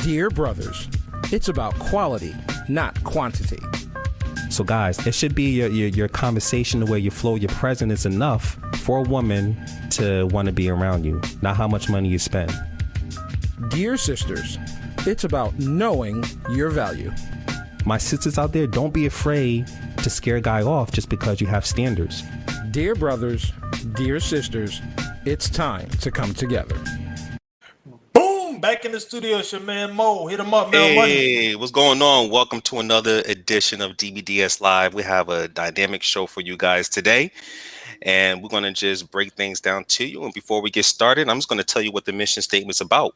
Dear brothers, it's about quality, not quantity. So guys, it should be your conversation, the way you flow, your presence is enough for a woman to want to be around you, not how much money you spend. Dear sisters, it's about knowing your value. My sisters out there, don't be afraid to scare a guy off just because you have standards. Dear brothers, dear sisters, it's time to come together. Boom! Back in the studio, it's your man Mo. Hit him up, Mel Money. Hey, what's going on? Welcome to another edition of DBDS Live. We have a dynamic show for you guys today, and we're going to just break things down to you. And before we get started, I'm just going to tell you what the mission statement's about.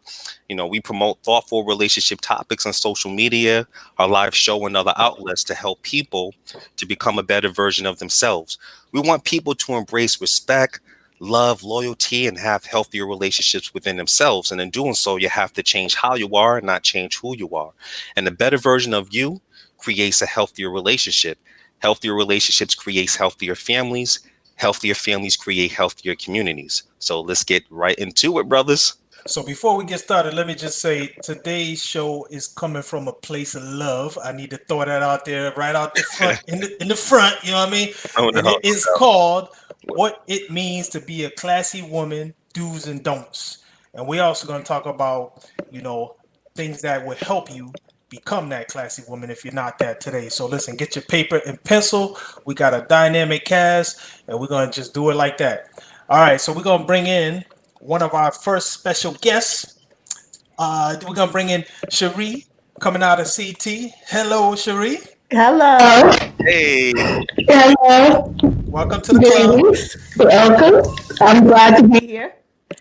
You know, we promote thoughtful relationship topics on social media, our live show, and other outlets to help people to become a better version of themselves. We want people to embrace respect, love, loyalty, and have healthier relationships within themselves. And in doing so, you have to change how you are, not change who you are. And a better version of you creates a healthier relationship. Healthier relationships creates healthier families. Healthier families create healthier communities. So let's get right into it, brothers. So before we get started, let me just say today's show is coming from a place of love. I need to throw that out there, right out the front, in the front. You know what I mean? Oh, no, and it is called "What It Means to Be a Classy Woman: Do's and Don'ts." And we're also going to talk about, you know, things that would help you become that classy woman if you're not that today. So listen, get your paper and pencil. We got a dynamic cast, and we're going to just do it like that. All right, so we're going to bring in one of our first special guests. We're going to bring in Sheree, coming out of CT. Hello, Sheree. Hello. Hey. Hello. Welcome to the club. Welcome. I'm glad to be here.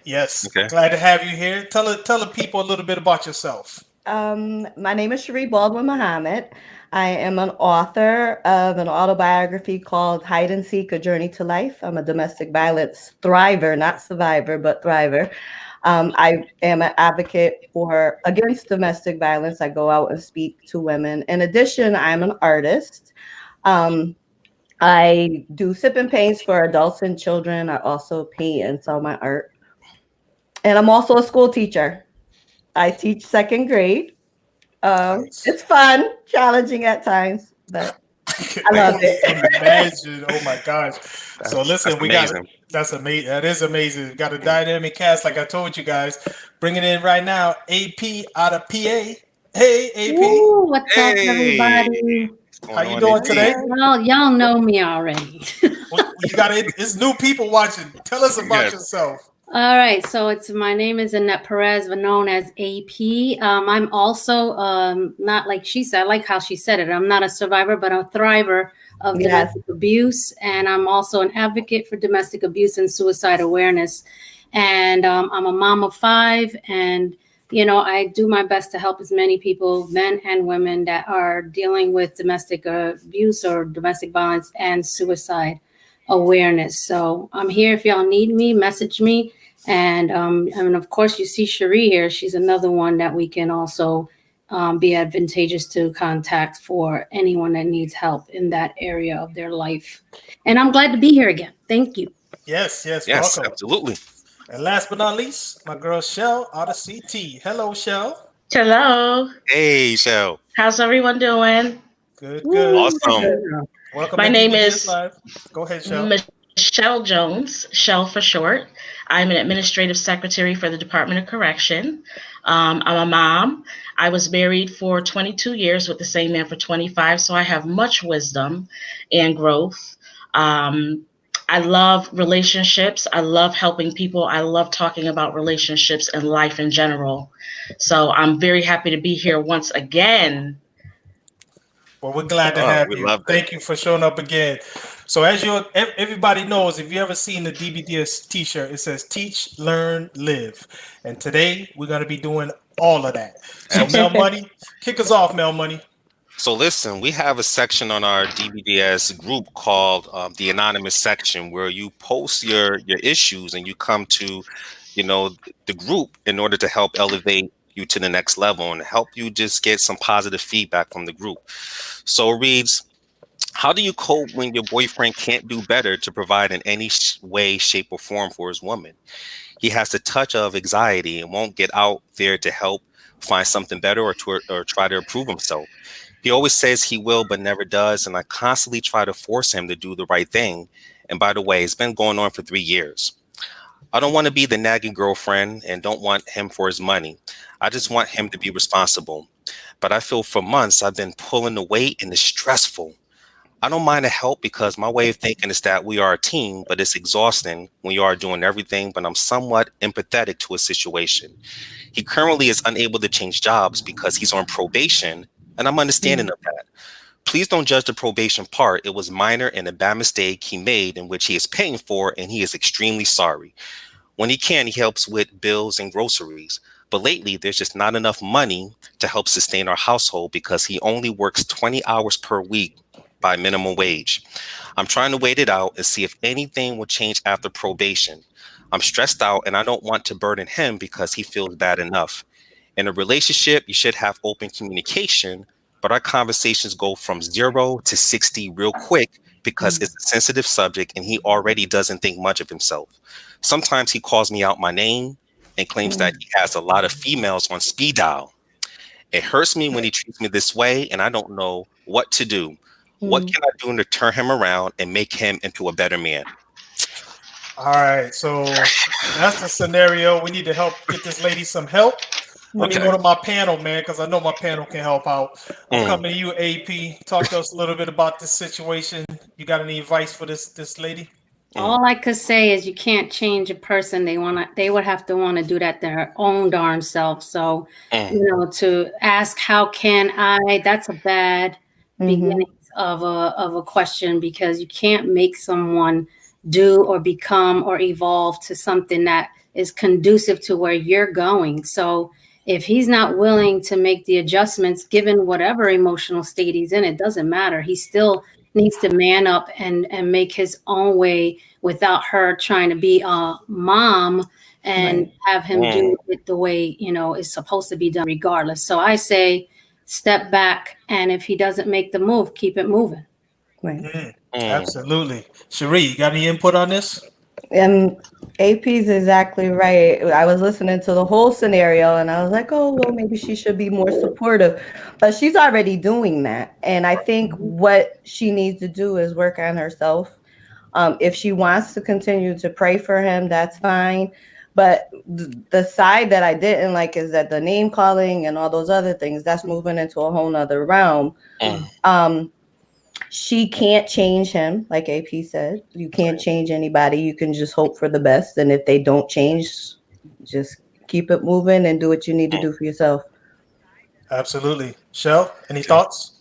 Yes, Okay. Glad to have you here. Tell the people a little bit about yourself. My name is Sheree Baldwin-Muhammad. I am an author of an autobiography called Hide and Seek: A Journey to Life. I'm a domestic violence thriver, not survivor, but thriver. I am an advocate against domestic violence. I go out and speak to women. In addition, I'm an artist. I do sip and paints for adults and children. I also paint and sell my art. And I'm also a school teacher. I teach second grade. Nice. It's fun, challenging at times, but I love it. Imagine, oh my gosh. So listen, that's amazing. That is amazing. We got a dynamic cast, like I told you guys. Bringing in right now, AP out of PA. Hey, AP. Ooh, what's up, everybody? How you doing today? Well, y'all know me already. Well, it's new people watching. Tell us about yourself. All right, so my name is Annette Perez, known as AP. I'm also not like she said. I like how she said it. I'm not a survivor, but a thriver of domestic abuse, and I'm also an advocate for domestic abuse and suicide awareness. And I'm a mom of 5, and you know, I do my best to help as many people, men and women, that are dealing with domestic abuse or domestic violence and suicide awareness. So I'm here if y'all need me, message me. And of course, you see Sheree here. She's another one that we can also be advantageous to contact for anyone that needs help in that area of their life. And I'm glad to be here again. Thank you. Yes, Yes, welcome. absolutely. And last but not least, my girl Shell out of CT. Hello, Shell. Hello. Hey, Shell. How's everyone doing? Good. Awesome. Welcome. My name is Live. Go ahead, Shell. Chele Jones, Shell for short. I'm an administrative secretary for the Department of Correction. I'm a mom. I was married for 22 years with the same man for 25, so I have much wisdom and growth. I love relationships. I love helping people. I love talking about relationships and life in general. So I'm very happy to be here once again. Well, we're glad to have you. Love that. Thank you for showing up again. So as everybody knows, if you ever seen the DBDS t-shirt, it says teach, learn, live. And today we're going to be doing all of that. So Mel Money, kick us off, Mel Money. So listen, we have a section on our DBDS group called the anonymous section, where you post your issues and you come to, you know, the group in order to help elevate you to the next level and help you just get some positive feedback from the group. So it reads, How do you cope when your boyfriend can't do better to provide in any way, shape, or form for his woman? He has a touch of anxiety and won't get out there to help find something better or try to improve himself. He always says he will, but never does. And I constantly try to force him to do the right thing. And by the way, it's been going on for 3 years. I don't want to be the nagging girlfriend and don't want him for his money. I just want him to be responsible. But I feel for months I've been pulling the weight and it's stressful. I don't mind the help because my way of thinking is that we are a team, but it's exhausting when you are doing everything. But I'm somewhat empathetic to a situation. He currently is unable to change jobs because he's on probation, and I'm understanding of that. Please don't judge the probation part. It was minor and a bad mistake he made in which he is paying for, and he is extremely sorry. When he can, he helps with bills and groceries. But lately, there's just not enough money to help sustain our household because he only works 20 hours per week by minimum wage. I'm trying to wait it out and see if anything will change after probation. I'm stressed out and I don't want to burden him because he feels bad enough. In a relationship, you should have open communication, but our conversations go from 0 to 60 real quick because it's a sensitive subject and he already doesn't think much of himself. Sometimes he calls me out my name and claims that he has a lot of females on speed dial. It hurts me when he treats me this way and I don't know what to do. What can I do to turn him around and make him into a better man? All right, so that's the scenario. We need to help get this lady some help. Let me go to my panel, man, because I know my panel can help out. I'm coming to you, AP. Talk to us a little bit about this situation. You got any advice for this lady? All I could say is you can't change a person. They would have to want to do that their own darn self. So, to ask how can I, that's a bad beginning of a question, because you can't make someone do or become or evolve to something that is conducive to where you're going. So if he's not willing to make the adjustments, given whatever emotional state he's in, it doesn't matter. He still needs to man up and make his own way without her trying to be a mom and have him do it the way, it's supposed to be done regardless. So I say step back, and if he doesn't make the move, keep it moving. Absolutely. Sheree, you got any input on this? AP's exactly right. I was listening to the whole scenario and I was like, oh, well, maybe she should be more supportive. But she's already doing that. And I think what she needs to do is work on herself. If she wants to continue to pray for him, that's fine. But the side that I didn't like is that the name calling and all those other things, that's moving into a whole nother realm. She can't change him, like AP said. You can't change anybody. You can just hope for the best. And if they don't change, just keep it moving and do what you need to do for yourself. Absolutely. Shell, any thoughts?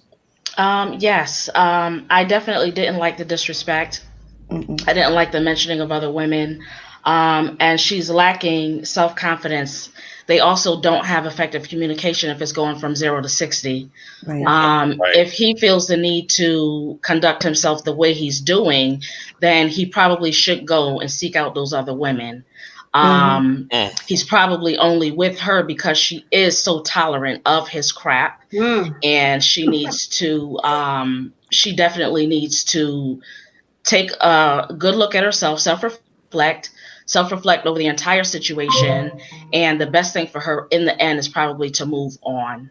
Yes. I definitely didn't like the disrespect. I didn't like the mentioning of other women. And she's lacking self-confidence. They also don't have effective communication if it's going from 0 to 60. If he feels the need to conduct himself the way he's doing, then he probably should go and seek out those other women. He's probably only with her because she is so tolerant of his crap. And she needs to, she definitely needs to take a good look at herself, self-reflect over the entire situation, and the best thing for her in the end is probably to move on.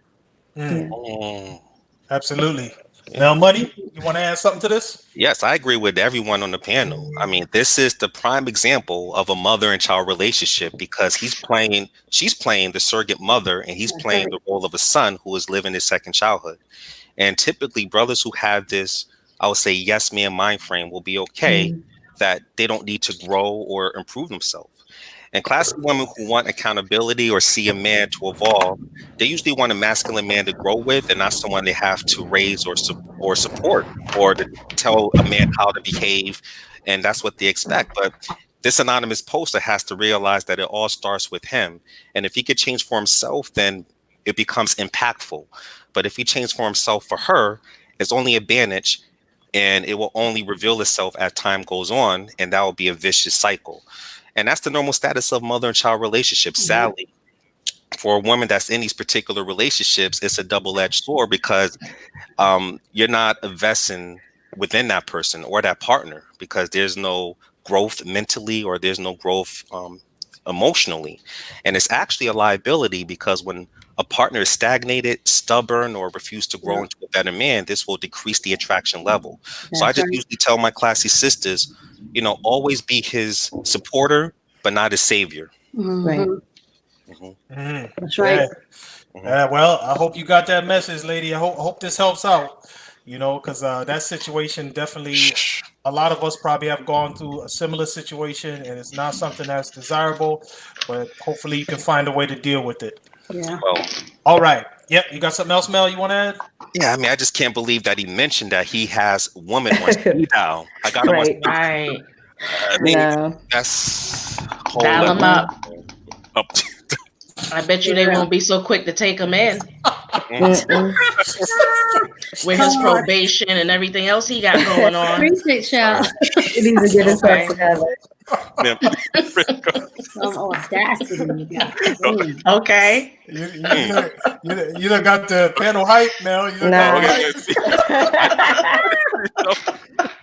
Absolutely. Now, Money, you want to add something to this? Yes, I agree with everyone on the panel. I mean, this is the prime example of a mother and child relationship because she's playing the surrogate mother and he's playing the role of a son who is living his second childhood. And typically brothers who have this, I would say, yes man mind frame will be okay, that they don't need to grow or improve themselves. And classy women who want accountability or see a man to evolve, they usually want a masculine man to grow with and not someone they have to raise or support or to tell a man how to behave. And that's what they expect. But this anonymous poster has to realize that it all starts with him. And if he could change for himself, then it becomes impactful. But if he changed for himself for her, it's only advantage. And it will only reveal itself as time goes on, and that will be a vicious cycle. And that's the normal status of mother and child relationships. Sadly, for a woman that's in these particular relationships, it's a double-edged sword because you're not investing within that person or that partner, because there's no growth mentally or there's no growth emotionally. And it's actually a liability, because when a partner is stagnated, stubborn, or refuse to grow into a better man, this will decrease the attraction level. So I just usually tell my classy sisters, you know, always be his supporter, but not his savior. Right. That's right. Well, I hope you got that message, lady. I hope this helps out. You know, because that situation definitely, a lot of us probably have gone through a similar situation, and it's not something that's desirable. But hopefully, you can find a way to deal with it. Yeah. Well, all right. Yep. You got something else, Mel, you want to add? Yeah, I mean, I just can't believe that he mentioned that he has woman on speed dial. I got him on speed. Right. I mean, that's whole dial him up. Up. I bet you they won't be so quick to take him in. With his probation and everything else he got going on. Appreciate Shell. He needs to get himself together. Some audacity, you got. Okay. You done got the panel hype, Mel. You Nah.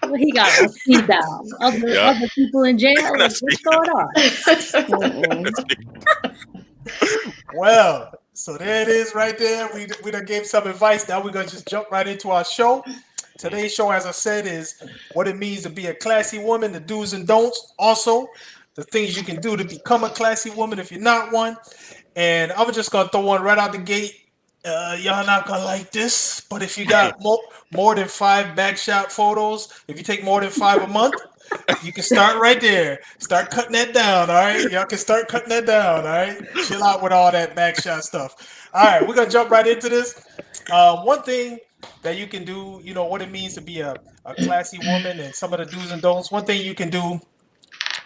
Well, he got a speed dial. Other people in jail. What's going on? Well, so there it is right there. We done gave some advice. Now we're going to just jump right into our show. Today's show, as I said, is what it means to be a classy woman, the do's and don'ts. Also, the things you can do to become a classy woman if you're not one. And I'm just going to throw one right out the gate. Y'all not going to like this, but if you got more than 5 backshot photos, if you take more than 5 a month, you can start right there. Start cutting that down, all right? Y'all can start cutting that down, all right? Chill out with all that backshot stuff. All right, we're going to jump right into this. One thing that you can do, you know, what it means to be a classy woman and some of the do's and don'ts. One thing you can do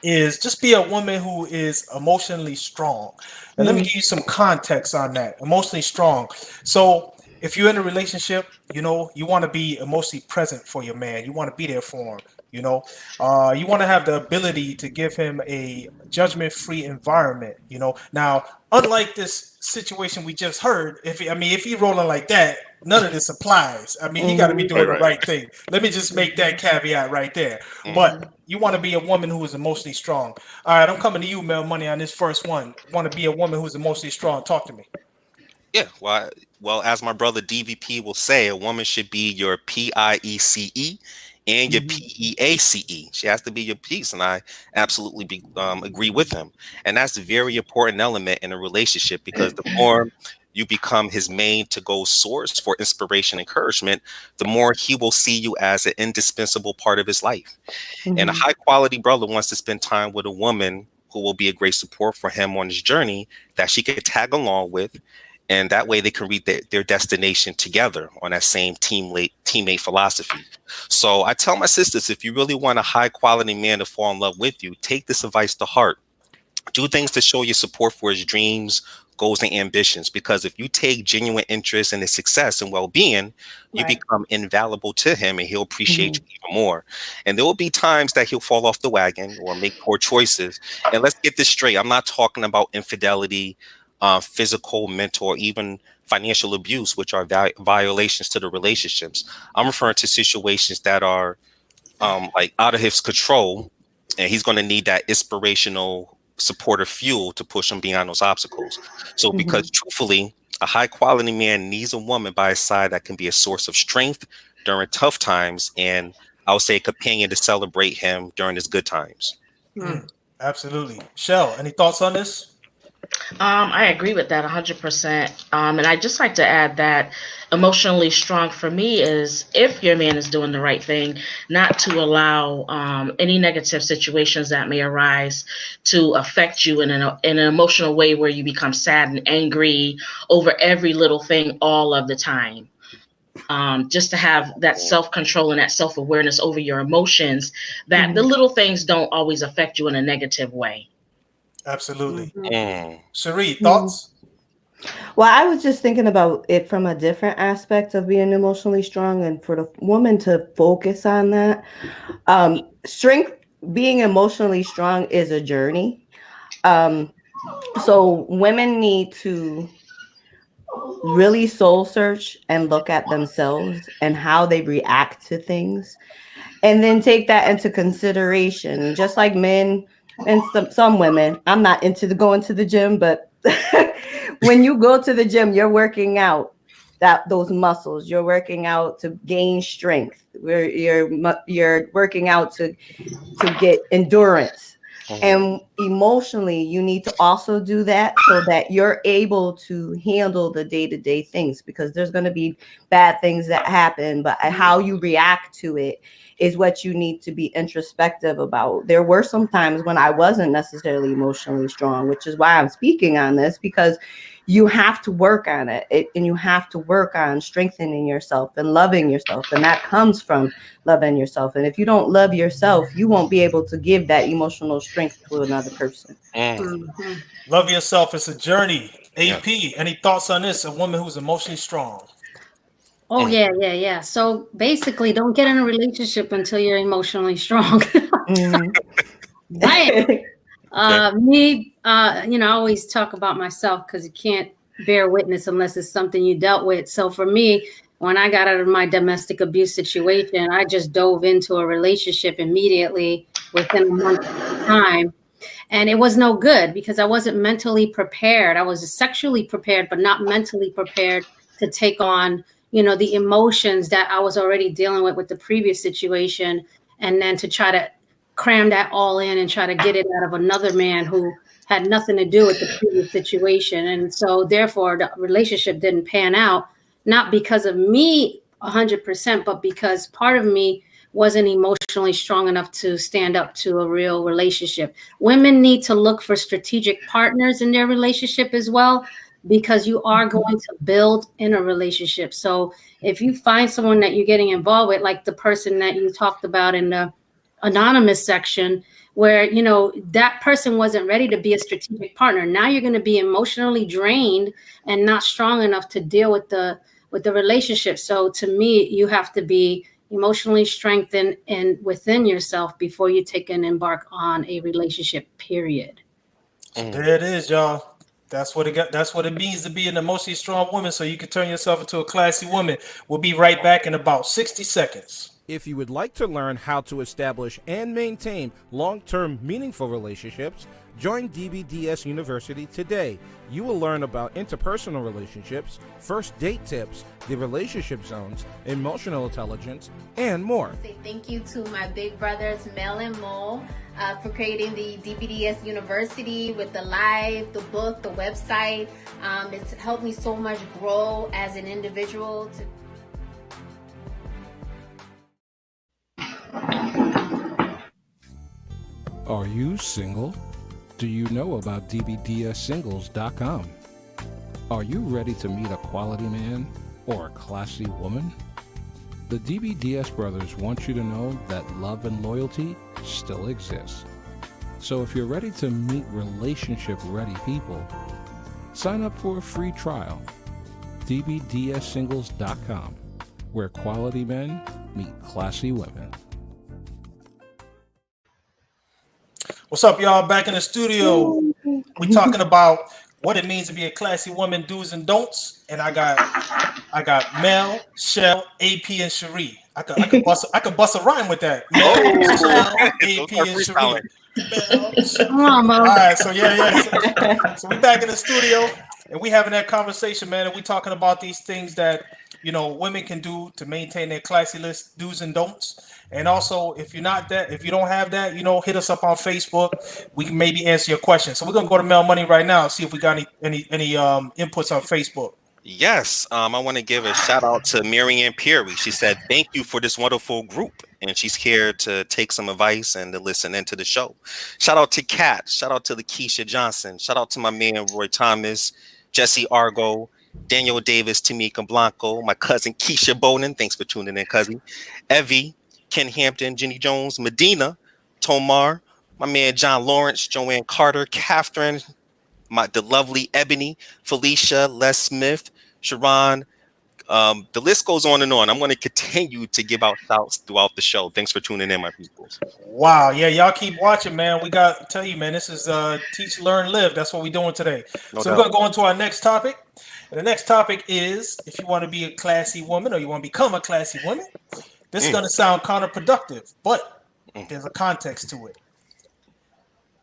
is just be a woman who is emotionally strong. And let me give you some context on that. Emotionally strong. So if you're in a relationship, you know, you want to be emotionally present for your man. You want to be there for him. You know, you want to have the ability to give him a judgment-free environment. You know, now, unlike this situation we just heard, if he rolling like that, none of this applies. I mean, he got to be doing the right thing. Let me just make that caveat right there. But you want to be a woman who is emotionally strong. All right, I'm coming to you, Mel Money, on this first one. Want to be a woman who's emotionally strong? Talk to me. Yeah, well, as my brother DVP will say, a woman should be your PIECE and your PEACE. She has to be your piece, and I absolutely agree with him. And that's a very important element in a relationship, because the more you become his main to-go source for inspiration, encouragement, the more he will see you as an indispensable part of his life. And a high-quality brother wants to spend time with a woman who will be a great support for him on his journey, that she could tag along with, and that way they can reach their destination together on that same teammate philosophy. So I tell my sisters, if you really want a high quality man to fall in love with you, take this advice to heart. Do things to show your support for his dreams, goals, and ambitions. Because if you take genuine interest in his success and well-being, you become invaluable to him, and he'll appreciate you even more. And there will be times that he'll fall off the wagon or make poor choices. And let's get this straight. I'm not talking about infidelity, physical, mental, or even financial abuse, which are violations to the relationships. I'm referring to situations that are like out of his control, and he's going to need that inspirational, supportive fuel to push him beyond those obstacles. So because truthfully, a high quality man needs a woman by his side that can be a source of strength during tough times, and I would say a companion to celebrate him during his good times. Absolutely. Shell, any thoughts on this? I agree with that 100%. And I just like to add that emotionally strong for me is if your man is doing the right thing, not to allow any negative situations that may arise to affect you in an emotional way where you become sad and angry over every little thing all of the time. Just to have that self-control and that self-awareness over your emotions, that the little things don't always affect you in a negative way. Absolutely. Sheree, thoughts? Well, I was just thinking about it from a different aspect of being emotionally strong, and for the woman to focus on that. Strength, being emotionally strong is a journey. So women need to really soul search and look at themselves and how they react to things, and then take that into consideration. And just like men and some women, I'm not into going to the gym, but when you go to the gym, you're working out those muscles. You're working out to gain strength. You're working out to get endurance. And emotionally, you need to also do that so that you're able to handle the day-to-day things, because there's going to be bad things that happen, but how you react to it is what you need to be introspective about. There were some times when I wasn't necessarily emotionally strong, which is why I'm speaking on this, because you have to work on it, and you have to work on strengthening yourself and loving yourself. And that comes from loving yourself. And if you don't love yourself, you won't be able to give that emotional strength to another person. Love yourself. It's a journey. AP, any thoughts on this? A woman who's emotionally strong. Oh, yeah. So basically, don't get in a relationship until you're emotionally strong. Right. I always talk about myself because you can't bear witness unless it's something you dealt with. So for me, when I got out of my domestic abuse situation, I just dove into a relationship immediately within a month of time. And it was no good because I wasn't mentally prepared. I was sexually prepared, but not mentally prepared to take on, the emotions that I was already dealing with the previous situation. And then to try to cram that all in and try to get it out of another man who had nothing to do with the previous situation. And so therefore the relationship didn't pan out, not because of me 100%, but because part of me wasn't emotionally strong enough to stand up to a real relationship. Women need to look for strategic partners in their relationship as well, because you are going to build in a relationship. So if you find someone that you're getting involved with, like the person that you talked about in the anonymous section, where that person wasn't ready to be a strategic partner, now you're going to be emotionally drained and not strong enough to deal with the relationship. So to me, you have to be emotionally strengthened and within yourself before you take and embark on a relationship, period. There it is, y'all. That's what it means to be an emotionally strong woman, so you can turn yourself into a classy woman. We'll be right back in about 60 seconds. If you would like to learn how to establish and maintain long-term meaningful relationships, join DBDS University today. You will learn about interpersonal relationships, first date tips, the relationship zones, emotional intelligence, and more. Say thank you to my big brothers, Mel and Mo, for creating the DBDS University with the live, the book, the website. It's helped me so much grow as an individual. Are you single? Do you know about dbdssingles.com? Are you ready to meet a quality man or a classy woman? The DBDS brothers want you to know that love and loyalty still exists. So if you're ready to meet relationship-ready people, sign up for a free trial. dbdssingles.com, where quality men meet classy women. What's up, y'all? Back in the studio. We're talking about what it means to be a classy woman, do's and don'ts. And I got Mel, Shell, AP, and Sheree. I could bust a rhyme with that. Mel, Shell, AP, and Sheree. All right, so so we're back in the studio and we having that conversation, man. And we talking about these things that women can do to maintain their classy list, do's and don'ts. And also, if you don't have that, hit us up on Facebook. We can maybe answer your question. So we're gonna go to Mel Money right now and see if we got any inputs on Facebook. Yes, I want to give a shout out to Miriam Peary. She said, "Thank you for this wonderful group," and she's here to take some advice and to listen into the show. Shout out to Kat. Shout out to Lakeisha Johnson. Shout out to my man Roy Thomas, Jesse Argo, Daniel Davis, Tamika Blanco, my cousin Keisha Bowden. Thanks for tuning in, cousin. Evie, Ken Hampton, Jenny Jones, Medina, Tomar, my man John Lawrence, Joanne Carter, Catherine, the lovely Ebony, Felicia, Les Smith, Sharon, The list goes on and on. I'm going to continue to give out shouts throughout the show. Thanks for tuning in, my peoples. Wow, yeah, y'all keep watching, man. We got to tell you, man, this is Teach, Learn, Live. That's what we're doing today. No So doubt. we're going to go into our next topic. And the next topic is, if you want to be a classy woman or you want to become a classy woman, this is going to sound counterproductive, but there's a context to it.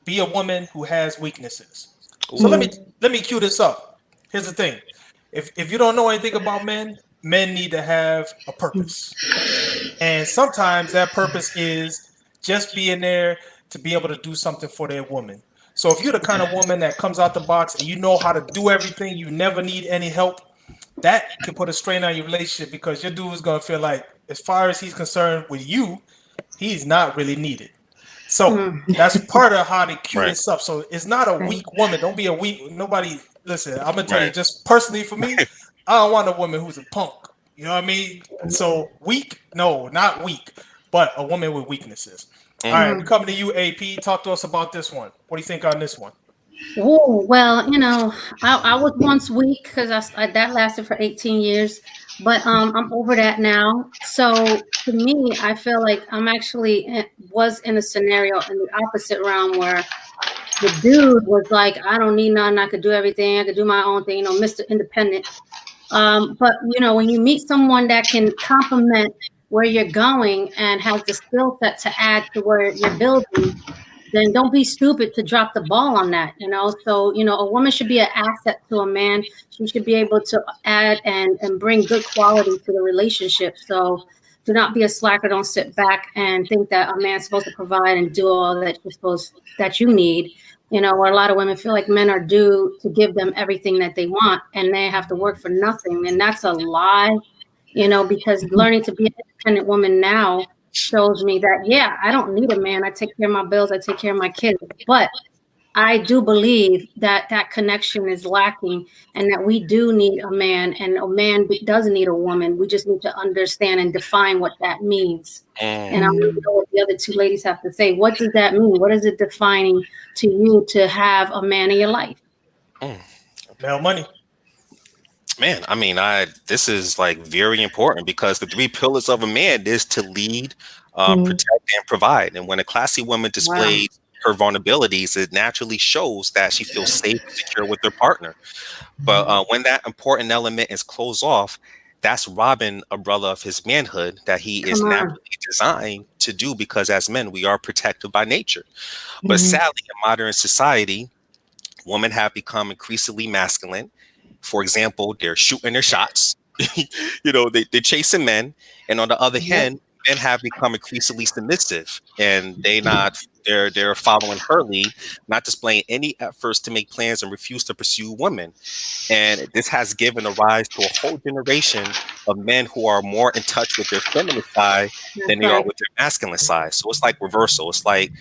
Be a woman who has weaknesses. So let me cue this up. Here's the thing. If you don't know anything about men need to have a purpose. And sometimes that purpose is just being there to be able to do something for their woman. So if you're the kind of woman that comes out the box and you know how to do everything, you never need any help, that can put a strain on your relationship because your dude is going to feel like, as far as he's concerned with you, he's not really needed. So that's part of how they cue this up. So it's not a weak woman. Don't be a weak, nobody, listen, I'm going to tell you, just personally for me, I don't want a woman who's a punk. You know what I mean? So weak? No, not weak, but a woman with weaknesses. All right, we're coming to you, AP. Talk to us about this one. What do you think on this one? Oh, well, you know, I was once weak because that lasted for 18 years, but I'm over that now. So to me, I feel like I'm actually was in a scenario in the opposite realm where the dude was like, I don't need nothing. I could do everything. I could do my own thing, you know, Mr. Independent. But, you know, when you meet someone that can complement where you're going and has the skill set to add to where you're building, then don't be stupid to drop the ball on that, you know? So, you know, a woman should be an asset to a man. She should be able to add and bring good quality to the relationship. So do not be a slacker. Don't sit back and think that a man's supposed to provide and do all that you need. You know, where a lot of women feel like men are due to give them everything that they want and they have to work for nothing. And that's a lie, you know, because learning to be an independent woman now shows me that, yeah, I don't need a man. I take care of my bills. I take care of my kids. But I do believe that that connection is lacking and that we do need a man, and a man does need a woman. We just need to understand and define what that means. And I want to know what the other two ladies have to say. What does that mean? What is it defining to you to have a man in your life? Male money. Man, I mean, this is like very important because the 3 pillars of a man is to lead, protect, and provide. And when a classy woman displays her vulnerabilities, it naturally shows that she feels safe and secure with her partner. But when that important element is closed off, that's robbing a brother of his manhood that he is naturally designed to do, because as men, we are protected by nature. But sadly, in modern society, women have become increasingly masculine. For example, they're shooting their shots. You know, they're chasing men. And on the other hand, men have become increasingly submissive, and they're following her lead, not displaying any efforts to make plans and refuse to pursue women. And this has given a rise to a whole generation of men who are more in touch with their feminine side than they are with their masculine side. So it's like reversal. It's like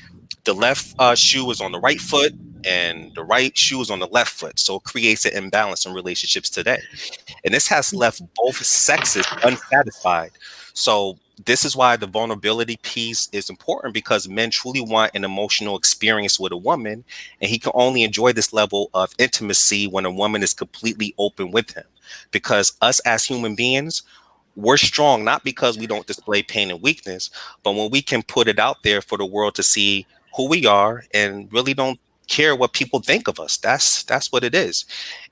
the left shoe is on the right foot and the right shoe is on the left foot. So it creates an imbalance in relationships today. And this has left both sexes unsatisfied. So this is why the vulnerability piece is important, because men truly want an emotional experience with a woman, and he can only enjoy this level of intimacy when a woman is completely open with him. Because us as human beings, we're strong not because we don't display pain and weakness, but when we can put it out there for the world to see who we are and really don't care what people think of us. That's what it is.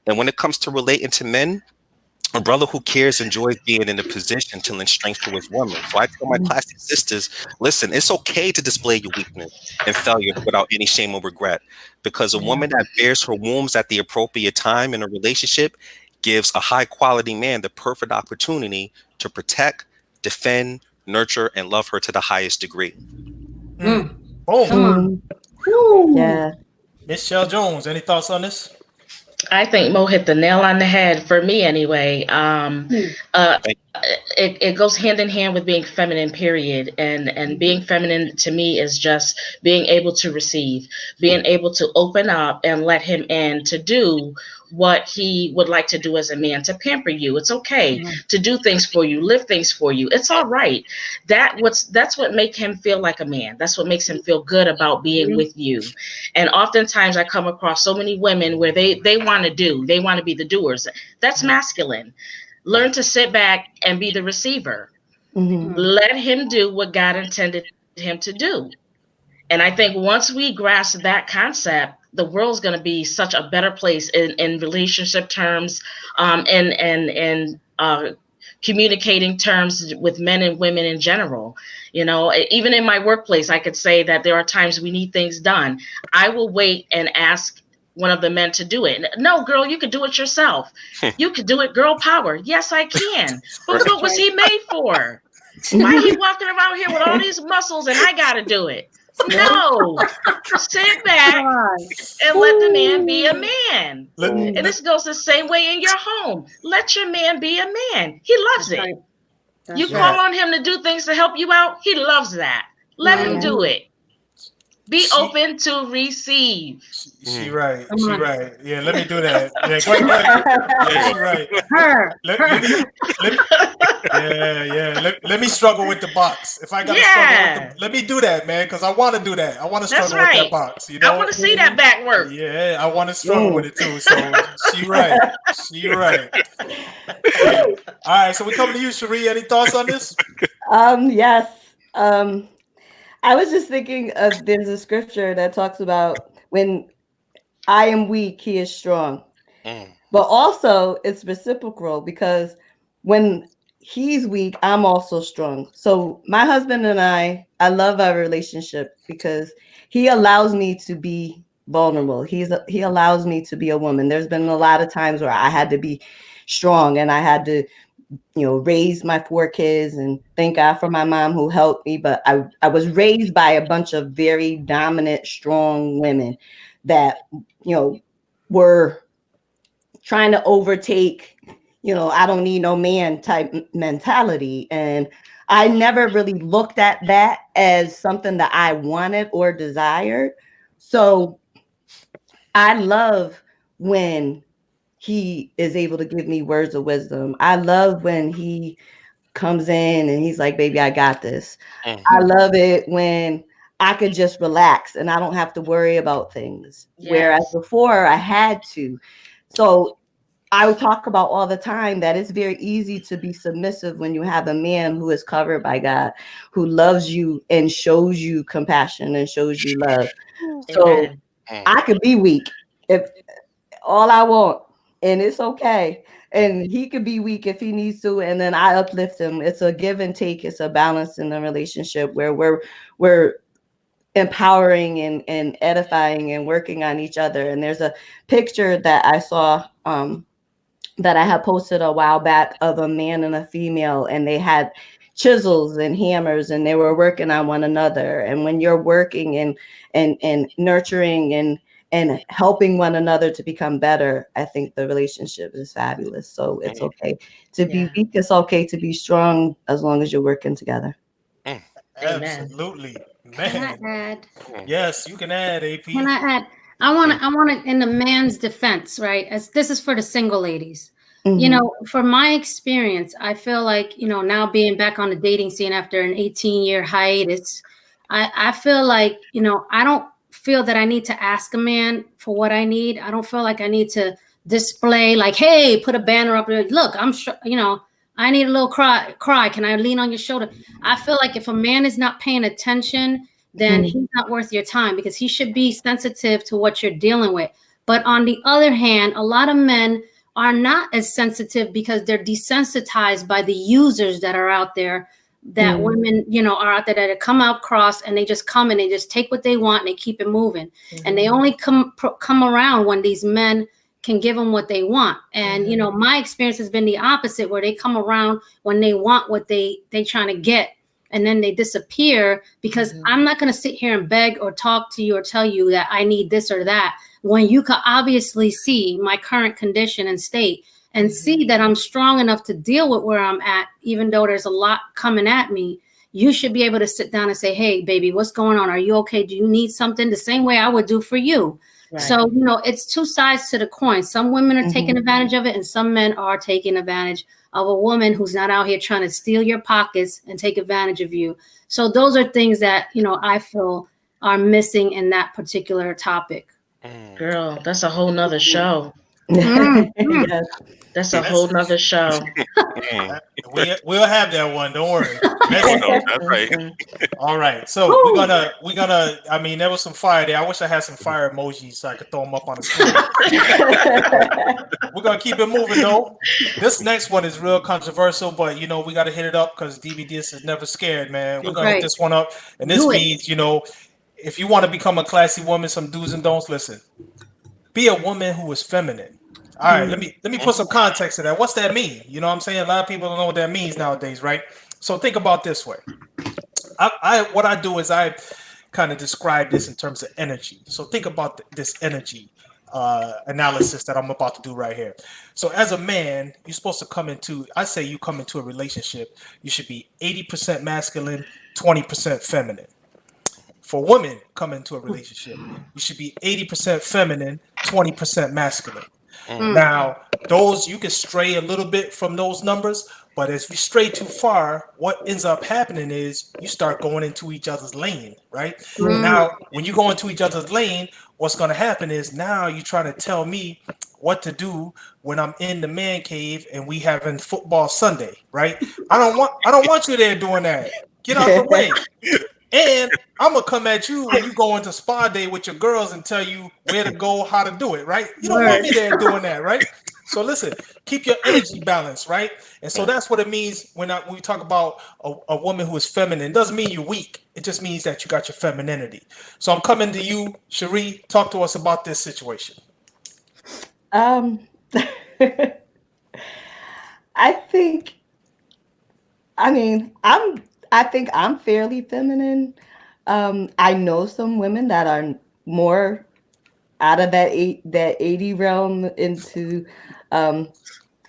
And when it comes to relating to men, a brother who cares enjoys being in a position to lend strength to his woman. So I tell my classy sisters, listen, it's okay to display your weakness and failure without any shame or regret, because a woman that bears her wounds at the appropriate time in a relationship gives a high quality man the perfect opportunity to protect, defend, nurture, and love her to the highest degree. Boom. Yeah. Miss Chele Jones, any thoughts on this? I think Mo hit the nail on the head, for me anyway. It goes hand in hand with being feminine, period. And being feminine to me is just being able to receive, being able to open up and let him in to do what he would like to do as a man, to pamper you. It's okay to do things for you, live things for you. It's all right. That's what makes him feel like a man. That's what makes him feel good about being with you. And oftentimes I come across so many women where they want to be the doers. That's masculine. Learn to sit back and be the receiver. Let him do what God intended him to do. And I think once we grasp that concept, the world's going to be such a better place in relationship terms, and communicating terms with men and women in general. You know, even in my workplace, I could say that there are times we need things done. I will wait and ask one of the men to do it. No, girl, you could do it yourself. You could do it, girl power. Yes, I can. But what was he made for? Why he walking around here with all these muscles and I got to do it? No, sit back and let the man be a man. And this goes the same way in your home. Let your man be a man. He loves it. You call on him to do things to help you out. He loves that. Let him do it. Be open to receive. She right. She right. Yeah, let me do that. Yeah, go ahead. Yeah, she right. Let me struggle with the box. If I got to struggle with let me do that, man, because I want to do that. I want to struggle with that box. You know? I want to see that back work. Yeah, I want to struggle with it too. So she right. She right. Yeah. All right, so we coming to you, Sheree. Any thoughts on this? Yes. I was just thinking of, there's a scripture that talks about when I am weak, he is strong. But also it's reciprocal, because when he's weak, I'm also strong. So my husband and I love our relationship because he allows me to be vulnerable. He allows me to be a woman. There's been a lot of times where I had to be strong and I had to, you know, raise my 4 kids, and thank God for my mom who helped me. But I was raised by a bunch of very dominant, strong women that, you know, were trying to overtake, you know, I don't need no man type mentality. And I never really looked at that as something that I wanted or desired. So I love when he is able to give me words of wisdom. I love when he comes in and he's like, baby, I got this. I love it when I could just relax and I don't have to worry about things. Whereas before I had to. So I would talk about all the time that it's very easy to be submissive when you have a man who is covered by God, who loves you and shows you compassion and shows you love. So I could be weak if all I want, and it's okay. And he could be weak if he needs to, and then I uplift him. It's a give and take. It's a balance in the relationship where we're empowering and edifying and working on each other. And there's a picture that I saw that I had posted a while back of a man and a female, and they had chisels and hammers and they were working on one another. And when you're working and nurturing and helping one another to become better, I think the relationship is fabulous. So it's okay to be weak. It's okay to be strong as long as you're working together. Absolutely. Man. Can I add? Yes, you can add, AP. Can I add? I want to, in the man's defense, right? As this is for the single ladies. You know, for my experience, I feel like, you know, now being back on the dating scene after an 18-year hiatus, I feel like, you know, I don't feel that I need to ask a man for what I need. I don't feel like I need to display like, hey, put a banner up there. Look, I'm sure, you know, I need a little cry. Can I lean on your shoulder? I feel like if a man is not paying attention, then he's not worth your time, because he should be sensitive to what you're dealing with. But on the other hand, a lot of men are not as sensitive because they're desensitized by the users that are out there, that women, you know, are out there that come out cross and they just come and they just take what they want and they keep it moving. And they only come around when these men can give them what they want. And, you know, my experience has been the opposite, where they come around when they want what they trying to get. And then they disappear, because I'm not going to sit here and beg or talk to you or tell you that I need this or that, when you can obviously see my current condition and state and see that I'm strong enough to deal with where I'm at, even though there's a lot coming at me. You should be able to sit down and say, hey, baby, what's going on? Are you okay? Do you need something? The same way I would do for you. Right. So, you know, it's two sides to the coin. Some women are taking advantage of it, and some men are taking advantage of a woman who's not out here trying to steal your pockets and take advantage of you. So those are things that, you know, I feel are missing in that particular topic. Girl, that's a whole nother show. Yes. That's a whole nother show. We'll have that one. Don't worry. Oh no, that's right. All right. So we're gonna. I mean, there was some fire there. I wish I had some fire emojis so I could throw them up on the screen. We're gonna keep it moving though. This next one is real controversial, but you know we got to hit it up because DVDS is never scared, man. We're gonna hit this one up, and this means if you want to become a classy woman, some do's and don'ts. Listen, be a woman who is feminine. All right, let me put some context to that. What's that mean? You know what I'm saying? A lot of people don't know what that means nowadays, right? So think about this way. What I do is I kind of describe this in terms of energy. So think about this energy analysis that I'm about to do right here. So as a man, you're supposed to come into a relationship, you should be 80% masculine, 20% feminine. For women come into a relationship, you should be 80% feminine, 20% masculine. Now, those you can stray a little bit from those numbers, but if you stray too far, what ends up happening is you start going into each other's lane, right? Now, when you go into each other's lane, what's going to happen is now you're trying to tell me what to do when I'm in the man cave and we having football Sunday, right? I don't want you there doing that. Get out the way. And I'm gonna come at you when you go into spa day with your girls and tell you where to go, how to do it, right? You don't want me there doing that, right? So listen, keep your energy balanced, right? And so that's what it means when we talk about a woman who is feminine. It doesn't mean you're weak. It just means that you got your femininity. So I'm coming to you, Sheree. Talk to us about this situation. I think I'm fairly feminine. I know some women that are more out of that 80 realm into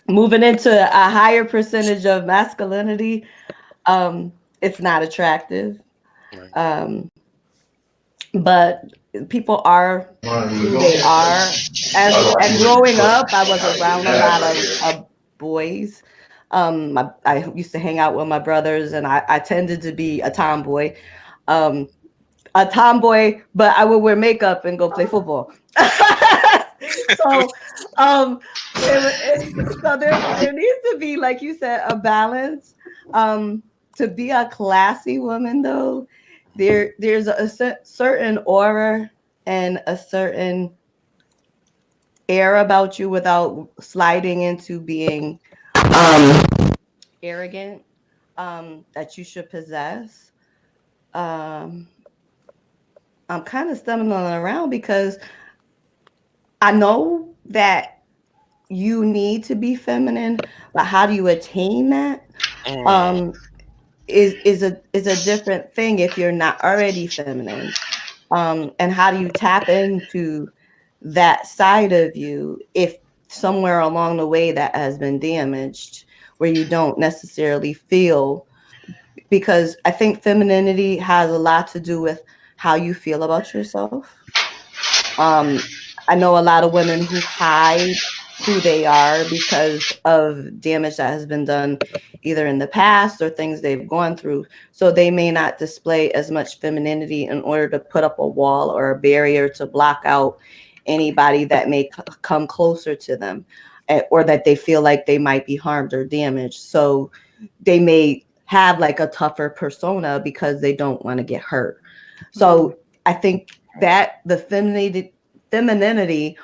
moving into a higher percentage of masculinity. It's not attractive. But people are who they are. And growing up, I was around a lot of boys. I used to hang out with my brothers, and I tended to be a tomboy. But I would wear makeup and go play football. So there needs to be, like you said, a balance. To be a classy woman, though, there's a certain aura and a certain air about you without sliding into being arrogant, that you should possess. I'm kind of stumbling around because I know that you need to be feminine, but how do you attain that? Is a different thing if you're not already feminine. And how do you tap into that side of you if somewhere along the way that has been damaged, where you don't necessarily feel? Because I think femininity has a lot to do with how you feel about yourself. I know a lot of women who hide who they are because of damage that has been done either in the past or things they've gone through. So they may not display as much femininity in order to put up a wall or a barrier to block out anybody that may come closer to them, or that they feel like they might be harmed or damaged. So they may have like a tougher persona because they don't want to get hurt. So I think that the femininity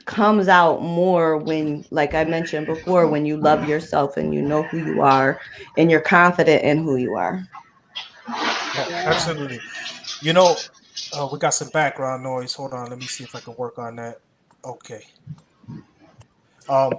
comes out more when, like I mentioned before, when you love yourself and you know who you are and you're confident in who you are. Yeah, absolutely. You know, we got some background noise. Hold on, let me see if I can work on that. Okay.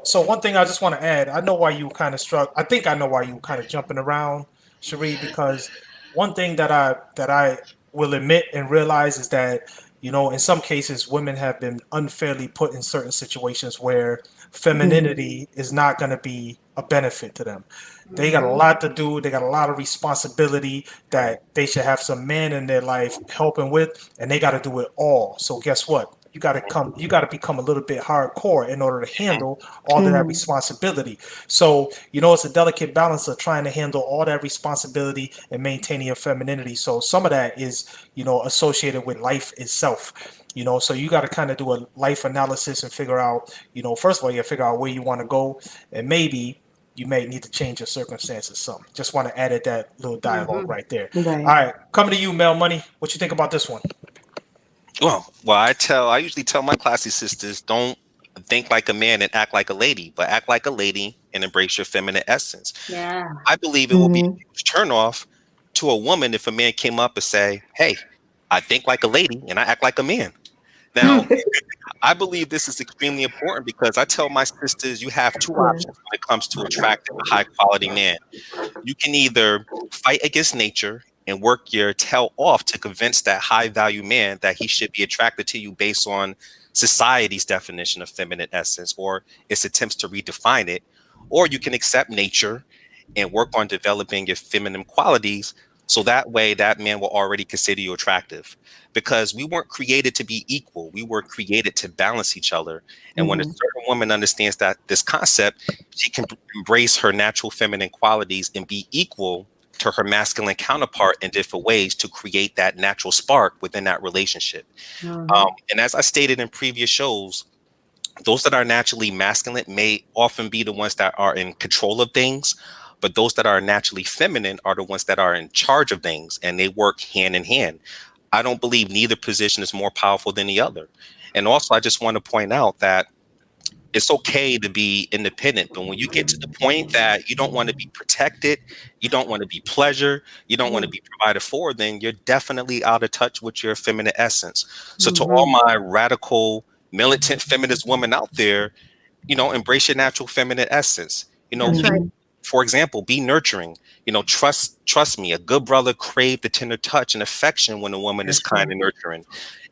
So one thing I just want to add, I know why you kind of struck. I think I know why you kind of jumping around, Sheree, because one thing that I will admit and realize is that, you know, in some cases, women have been unfairly put in certain situations where femininity is not going to be a benefit to them. They got a lot to do. They got a lot of responsibility that they should have some man in their life helping with, and they got to do it all. So guess what? You got to become a little bit hardcore in order to handle all of that responsibility. So, you know, it's a delicate balance of trying to handle all that responsibility and maintaining your femininity. So some of that is, you know, associated with life itself. You know, so you got to kind of do a life analysis and figure out, you know, first of all, you got to figure out where you want to go, and maybe you may need to change your circumstances some. Just want to edit that little dialogue right there. Right. All right, coming to you, Mel Money. What you think about this one? Well, I usually tell my classy sisters, don't think like a man and act like a lady, but act like a lady and embrace your feminine essence. Yeah. I believe it will be a huge turn off to a woman if a man came up and say, hey, I think like a lady and I act like a man. Now, I believe this is extremely important because I tell my sisters you have two options when it comes to attracting a high quality man. You can either fight against nature and work your tail off to convince that high value man that he should be attracted to you based on society's definition of feminine essence or its attempts to redefine it, or you can accept nature and work on developing your feminine qualities so that way that man will already consider you attractive, because we weren't created to be equal. We were created to balance each other. And when a certain woman understands that this concept, she can embrace her natural feminine qualities and be equal to her masculine counterpart in different ways to create that natural spark within that relationship. And as I stated in previous shows, those that are naturally masculine may often be the ones that are in control of things, but those that are naturally feminine are the ones that are in charge of things, and they work hand in hand. I don't believe neither position is more powerful than the other. And also, I just want to point out that it's okay to be independent, but when you get to the point that you don't want to be protected, you don't want to be pleasured, you don't want to be provided for, then you're definitely out of touch with your feminine essence. So to all my radical, militant feminist women out there, you know, embrace your natural feminine essence. You know, for example, be nurturing. You know, trust me, a good brother craves the tender touch and affection when a woman is kind and nurturing.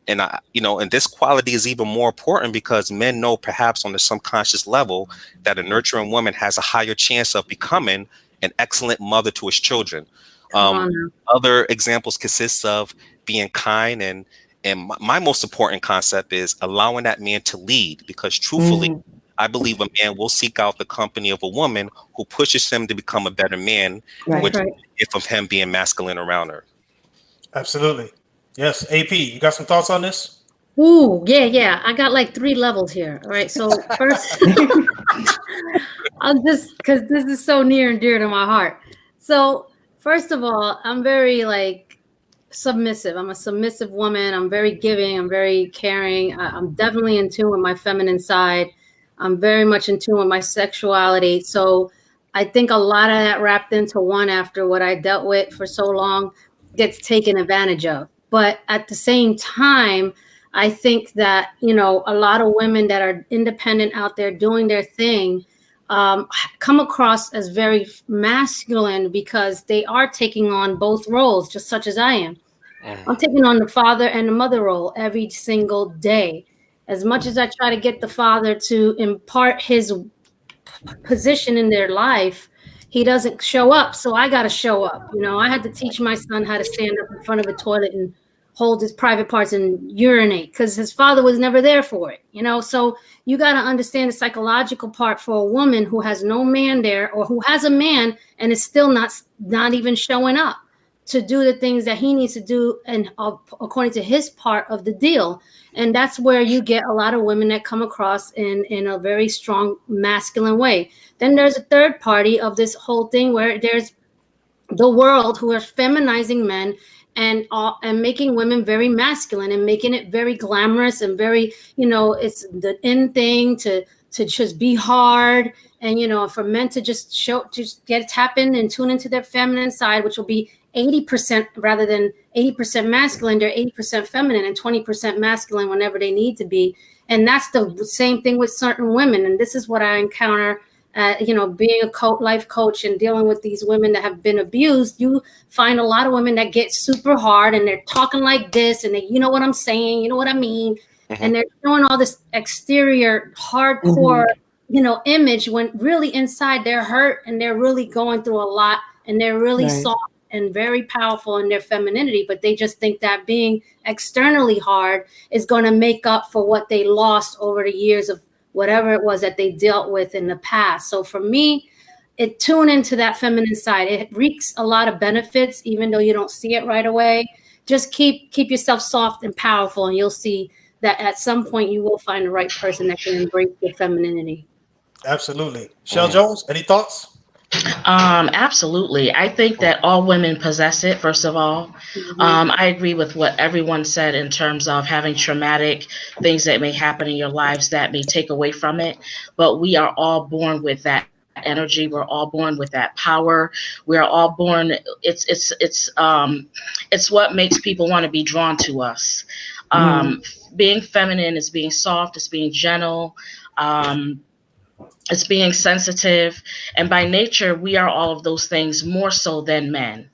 And and this quality is even more important because men know perhaps on the subconscious level that a nurturing woman has a higher chance of becoming an excellent mother to his children. Other examples consist of being kind, and my most important concept is allowing that man to lead, because truthfully, I believe a man will seek out the company of a woman who pushes him to become a better man, which if of him being masculine around her. Absolutely. Yes, AP, you got some thoughts on this? Ooh, yeah. I got like 3 levels here. All right. So first, I'll just, because this is so near and dear to my heart. So first of all, I'm very like submissive. I'm a submissive woman. I'm very giving. I'm very caring. I'm definitely in tune with my feminine side. I'm very much in tune with my sexuality. So I think a lot of that wrapped into one after what I dealt with for so long gets taken advantage of. But at the same time, I think that, you know, a lot of women that are independent out there doing their thing come across as very masculine because they are taking on both roles, just such as I am. I'm taking on the father and the mother role every single day. As much as I try to get the father to impart his position in their life, he doesn't show up. So I got to show up. You know, I had to teach my son how to stand up in front of a toilet and hold his private parts and urinate because his father was never there for it. You know, so you got to understand the psychological part for a woman who has no man there, or who has a man and is still not even showing up to do the things that he needs to do and according to his part of the deal. And that's where you get a lot of women that come across in a very strong masculine way. Then there's a third party of this whole thing where there's the world who are feminizing men and making women very masculine and making it very glamorous and very, you know, it's the in thing to just be hard. And, you know, for men to just tap in and tune into their feminine side, which will be 80% rather than 80% masculine, they're 80% feminine and 20% masculine whenever they need to be. And that's the same thing with certain women. And this is what I encounter, you know, being a life coach and dealing with these women that have been abused. You find a lot of women that get super hard and they're talking like this and they, you know what I'm saying, you know what I mean? And they're showing all this exterior hardcore, you know, image when really inside they're hurt and they're really going through a lot and they're really soft and very powerful in their femininity, but they just think that being externally hard is going to make up for what they lost over the years of whatever it was that they dealt with in the past. So for me, tune into that feminine side. It reaps a lot of benefits, even though you don't see it right away. Just keep yourself soft and powerful, and you'll see that at some point you will find the right person that can embrace your femininity. Absolutely. Chele Jones, any thoughts? Absolutely. I think that all women possess it, first of all. I agree with what everyone said in terms of having traumatic things that may happen in your lives that may take away from it. But we are all born with that energy. We're all born with that power. We're all born. It's what makes people want to be drawn to us. Being feminine is being soft, it's being gentle. It's being sensitive, and by nature we are all of those things more so than men.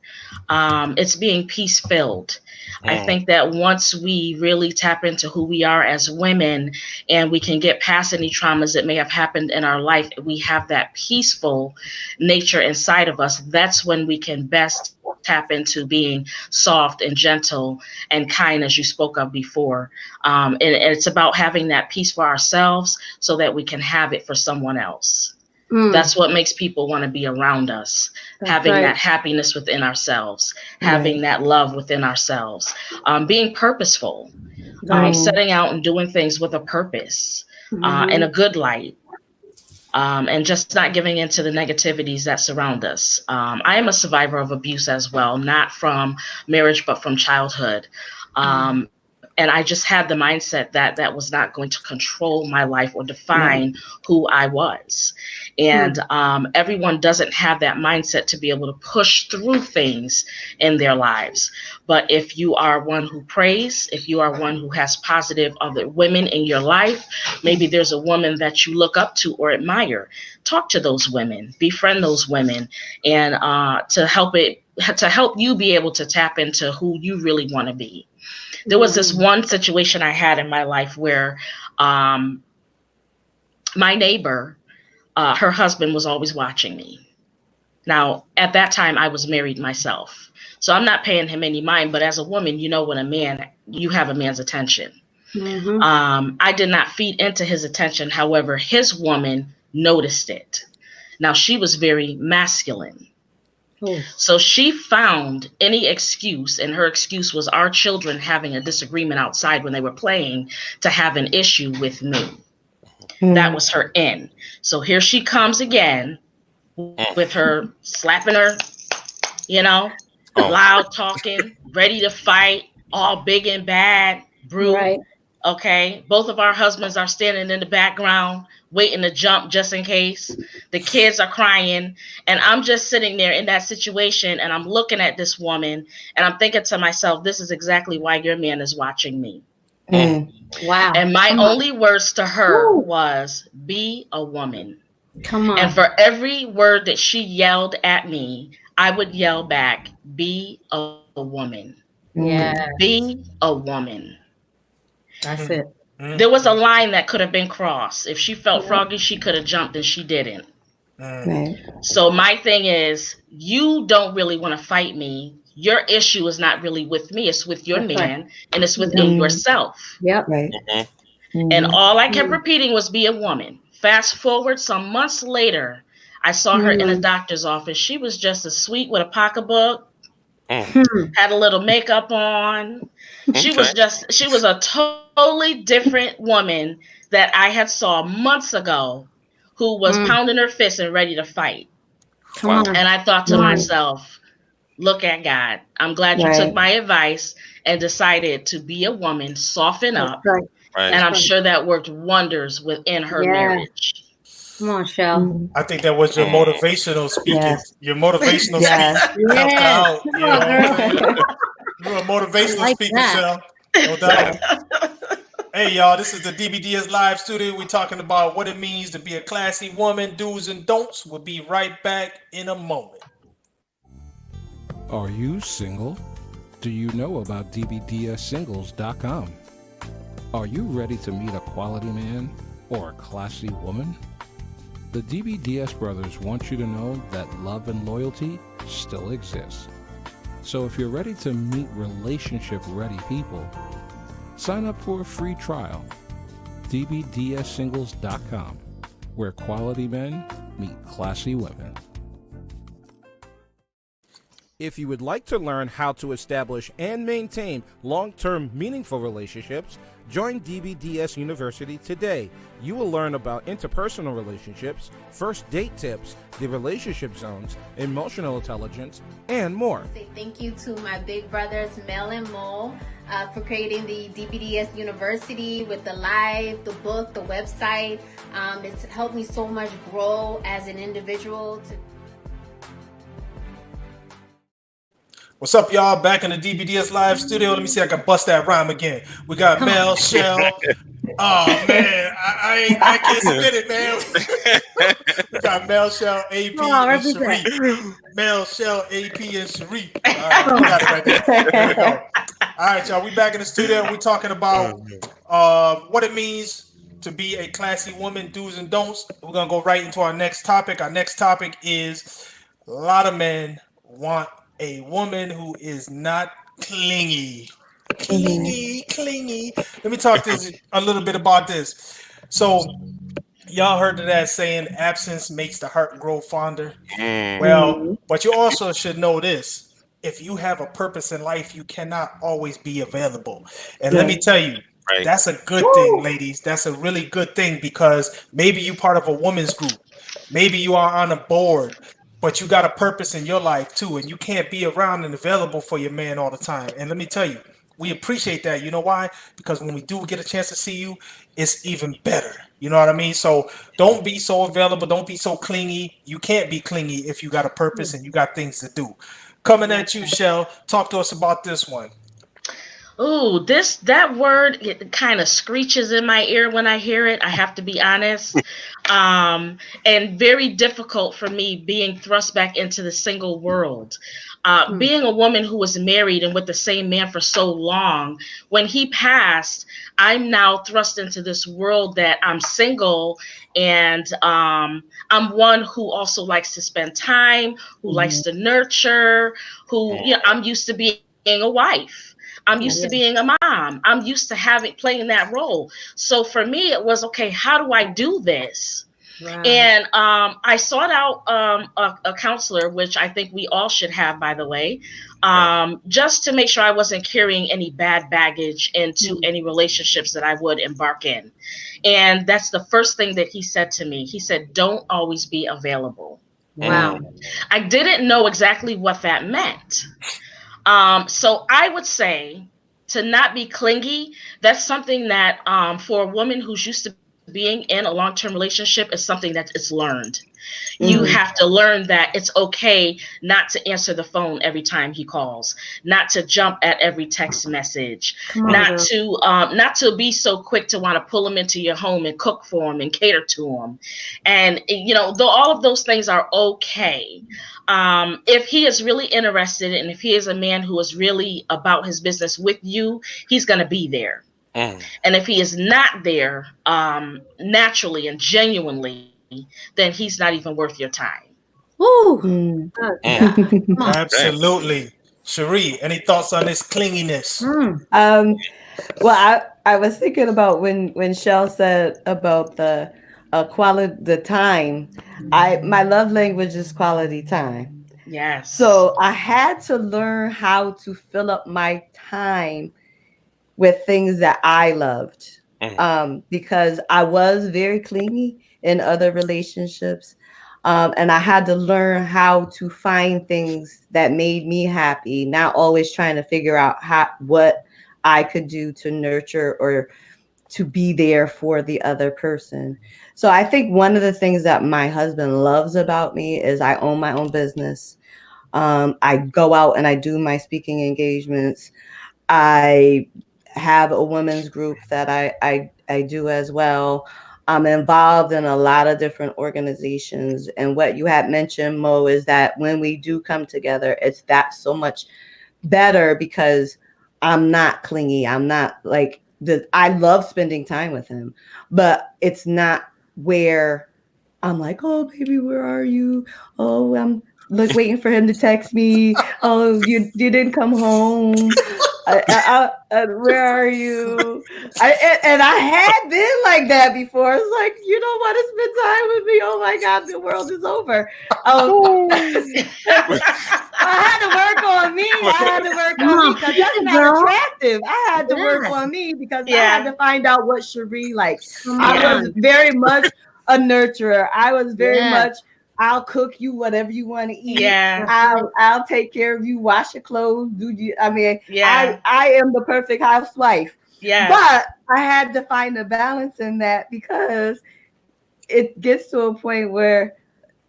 It's being peace filled. I think that once we really tap into who we are as women and we can get past any traumas that may have happened in our life, we have that peaceful nature inside of us. That's when we can best tap into being soft and gentle and kind, as you spoke of before. And it's about having that peace for ourselves so that we can have it for someone else. That's what makes people want to be around us. Having that happiness within ourselves, having that love within ourselves, being purposeful, setting out and doing things with a purpose, in a good light, and just not giving into the negativities that surround us. I am a survivor of abuse as well, not from marriage, but from childhood. And I just had the mindset that that was not going to control my life or define who I was. And everyone doesn't have that mindset to be able to push through things in their lives. But if you are one who prays, if you are one who has positive other women in your life, maybe there's a woman that you look up to or admire, talk to those women, befriend those women, and to help you be able to tap into who you really want to be. There was this one situation I had in my life where my neighbor, her husband was always watching me. Now, at that time, I was married myself. So I'm not paying him any mind. But as a woman, you know, when you have a man's attention. I did not feed into his attention. However, his woman noticed it. Now, she was very masculine. So she found any excuse, and her excuse was our children having a disagreement outside when they were playing, to have an issue with me. That was her in. So here she comes again with her slapping her, loud talking, ready to fight, all big and bad, brute. Right. Okay. Both of our husbands are standing in the background, waiting to jump just in case. The kids are crying. And I'm just sitting there in that situation. And I'm looking at this woman and I'm thinking to myself, this is exactly why your man is watching me. Wow. And my only words to her was, be a woman. Come on. And for every word that she yelled at me, I would yell back, be a woman. Yeah. Be a woman. That's it. There was a line that could have been crossed. If she felt froggy, she could have jumped, and she didn't. Right. So my thing is, you don't really want to fight me. Your issue is not really with me. It's with your man, and it's within yourself. Yep. Right. And all I kept repeating was, be a woman. Fast forward some months later, I saw her in a doctor's office. She was just as sweet with a pocketbook, had a little makeup on. She was a totally different woman that I had saw months ago, who was pounding her fist and ready to fight. Come on. And I thought to myself, look at God. I'm glad you took my advice and decided to be a woman, soften up. Right. And I'm sure that worked wonders within her marriage. Come on, Shell. I think that was your motivational speaking. Yes. Your motivational speaking. Yes. Out, You're a motivational speaker, Shell. No doubt. Hey, y'all, this is the DBDS Live Studio. We're talking about what it means to be a classy woman, do's and don'ts. We'll be right back in a moment. Are you single? Do you know about dbdssingles.com? Are you ready to meet a quality man or a classy woman? The DBDS brothers want you to know that love and loyalty still exists. So if you're ready to meet relationship-ready people, sign up for a free trial. dbdssingles.com, where quality men meet classy women. If you would like to learn how to establish and maintain long-term meaningful relationships, join DBDS University today. You will learn about interpersonal relationships, first date tips, the relationship zones, emotional intelligence, and more. Say thank you to my big brothers Mel and Mo for creating the DBDS University with the live, the book, the website. It's helped me so much grow as an individual. What's up, y'all? Back in the DBDS Live studio. Let me see if I can bust that rhyme again. We got Mel, Shell. Oh, man. I can't spit it, man. We got Mel, Shell, AP, and Sheree. Mel, Shell, AP, and Sheree. All right, we got it right there. There we go. All right, y'all. We back in the studio. We're talking about what it means to be a classy woman, do's and don'ts. We're going to go right into our next topic. Our next topic is a lot of men want a woman who is not clingy. Clingy. Let me talk to a little bit about this. So, y'all heard of that saying, absence makes the heart grow fonder? Well, but you also should know this. If you have a purpose in life, you cannot always be available. And let me tell you, that's a good thing, ladies. That's a really good thing, because maybe you're part of a women's group. Maybe you are on a board. But you got a purpose in your life too, and you can't be around and available for your man all the time. And let me tell you, we appreciate that. You know why? Because when we do get a chance to see you, it's even better. You know what I mean? So don't be so available. Don't be so clingy. You can't be clingy if you got a purpose and you got things to do. Coming at you, Shell. Talk to us about this one. Ooh, that word, it kind of screeches in my ear when I hear it. I have to be honest. And very difficult for me being thrust back into the single world. Being a woman who was married and with the same man for so long, when he passed, I'm now thrust into this world that I'm single, and I'm one who also likes to spend time, who likes to nurture, who, I'm used to being a wife. I'm used to being a mom. I'm used to playing that role. So for me, it was, okay, how do I do this? Right. And I sought out a counselor, which I think we all should have, by the way, just to make sure I wasn't carrying any bad baggage into any relationships that I would embark in. And that's the first thing that he said to me. He said, don't always be available. Wow. I didn't know exactly what that meant. So I would say to not be clingy, that's something that for a woman who's used to being in a long-term relationship is something that is learned. You have to learn that it's okay not to answer the phone every time he calls, not to jump at every text message, not to be so quick to want to pull him into your home and cook for him and cater to him. And, though all of those things are okay, if he is really interested and if he is a man who is really about his business with you, he's going to be there. And if he is not there naturally and genuinely, then he's not even worth your time. Absolutely. Sheree, any thoughts on this clinginess? Well, I was thinking about when Shell said about the time. My love language is quality time. Yes. So I had to learn how to fill up my time with things that I loved, because I was very clingy in other relationships. And I had to learn how to find things that made me happy, not always trying to figure out what I could do to nurture or to be there for the other person. So I think one of the things that my husband loves about me is I own my own business. I go out and I do my speaking engagements. I have a women's group that I do as well. I'm involved in a lot of different organizations. And what you had mentioned, Mo, is that when we do come together, it's that so much better because I'm not clingy. I'm not like I love spending time with him, but it's not where I'm like, oh, baby, where are you? Oh, I'm waiting for him to text me. Oh, you didn't come home. Where are you? And I had been like that before. It's like, you don't want to spend time with me. Oh my God, the world is over. I had to work on me. I had to work on me because that's not attractive. I had to work on me because I had to find out what Sheree likes. I was very much a nurturer. I was very much, I'll cook you whatever you want to eat. Yeah. I'll take care of you, wash your clothes, I am the perfect housewife. Yeah. But I had to find a balance in that because it gets to a point where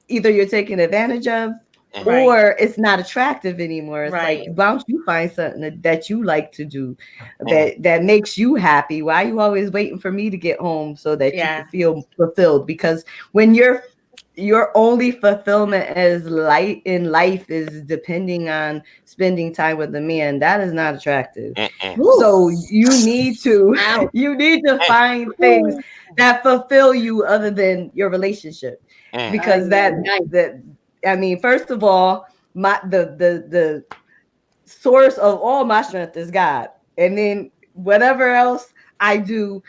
either you're taken advantage of or it's not attractive anymore. It's like, why don't you find something that you like to do that makes you happy? Why are you always waiting for me to get home so that you can feel fulfilled? Because when your only fulfillment in life is depending on spending time with a man, that is not attractive. So you need to find things that fulfill you other than your relationship. Because first of all, the source of all my strength is God. And then whatever else I do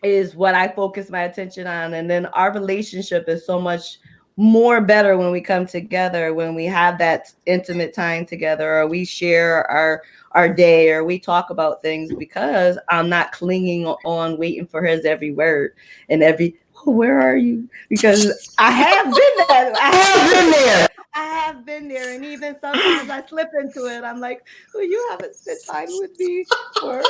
is what I focus my attention on. And then our relationship is so much more better when we come together, when we have that intimate time together, or we share our day, or we talk about things, because I'm not clinging on waiting for his every word and every, where are you? Because I have been there. I have been there. And even sometimes I slip into it. I'm like, well, you haven't spent time with me, or,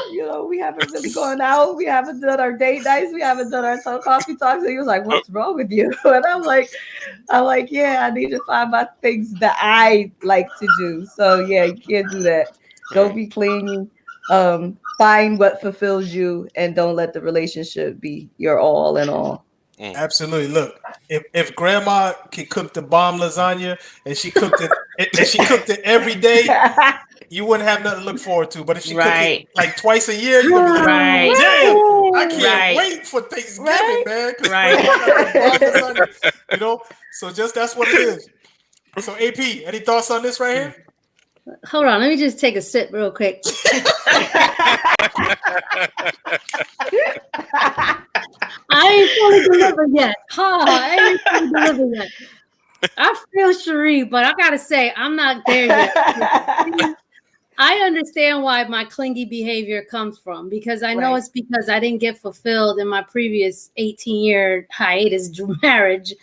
we haven't really gone out. We haven't done our date nights. We haven't done our coffee talks. And he was like, what's wrong with you? And I'm like, yeah, I need to find my things that I like to do. So yeah, you can't do that. Don't be clingy. Find what fulfills you, and don't let the relationship be your all in all. Absolutely. Look, if grandma can cook the bomb lasagna and she cooked it every day, you wouldn't have nothing to look forward to. But if she cooked it like twice a year, you're gonna be like, damn, I can't wait for Thanksgiving, man. So just that's what it is. So AP, any thoughts on this right here? Hold on, let me just take a sip real quick. I ain't fully delivered yet. I ain't fully delivered yet. I feel Sheree, but I gotta say, I'm not there yet. I understand why my clingy behavior comes from, because I know it's because I didn't get fulfilled in my previous 18-year hiatus marriage,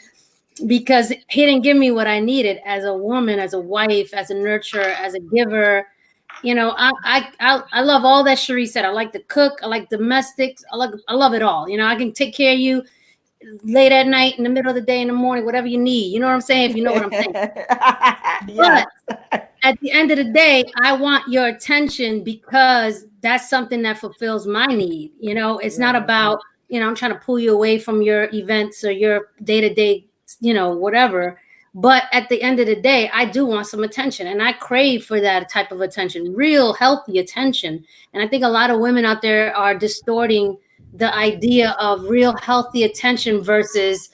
because he didn't give me what I needed as a woman, as a wife, as a nurturer, as a giver. I love all that Sheree said. I like to cook. I like domestics. I love it all. I can take care of you late at night, in the middle of the day, in the morning, whatever you need. You know what I'm saying? If you know what I'm saying. But at the end of the day, I want your attention, because that's something that fulfills my need. It's not about, I'm trying to pull you away from your events or your day-to-day, whatever. But at the end of the day, I do want some attention, and I crave for that type of attention, real healthy attention. And I think a lot of women out there are distorting the idea of real healthy attention versus,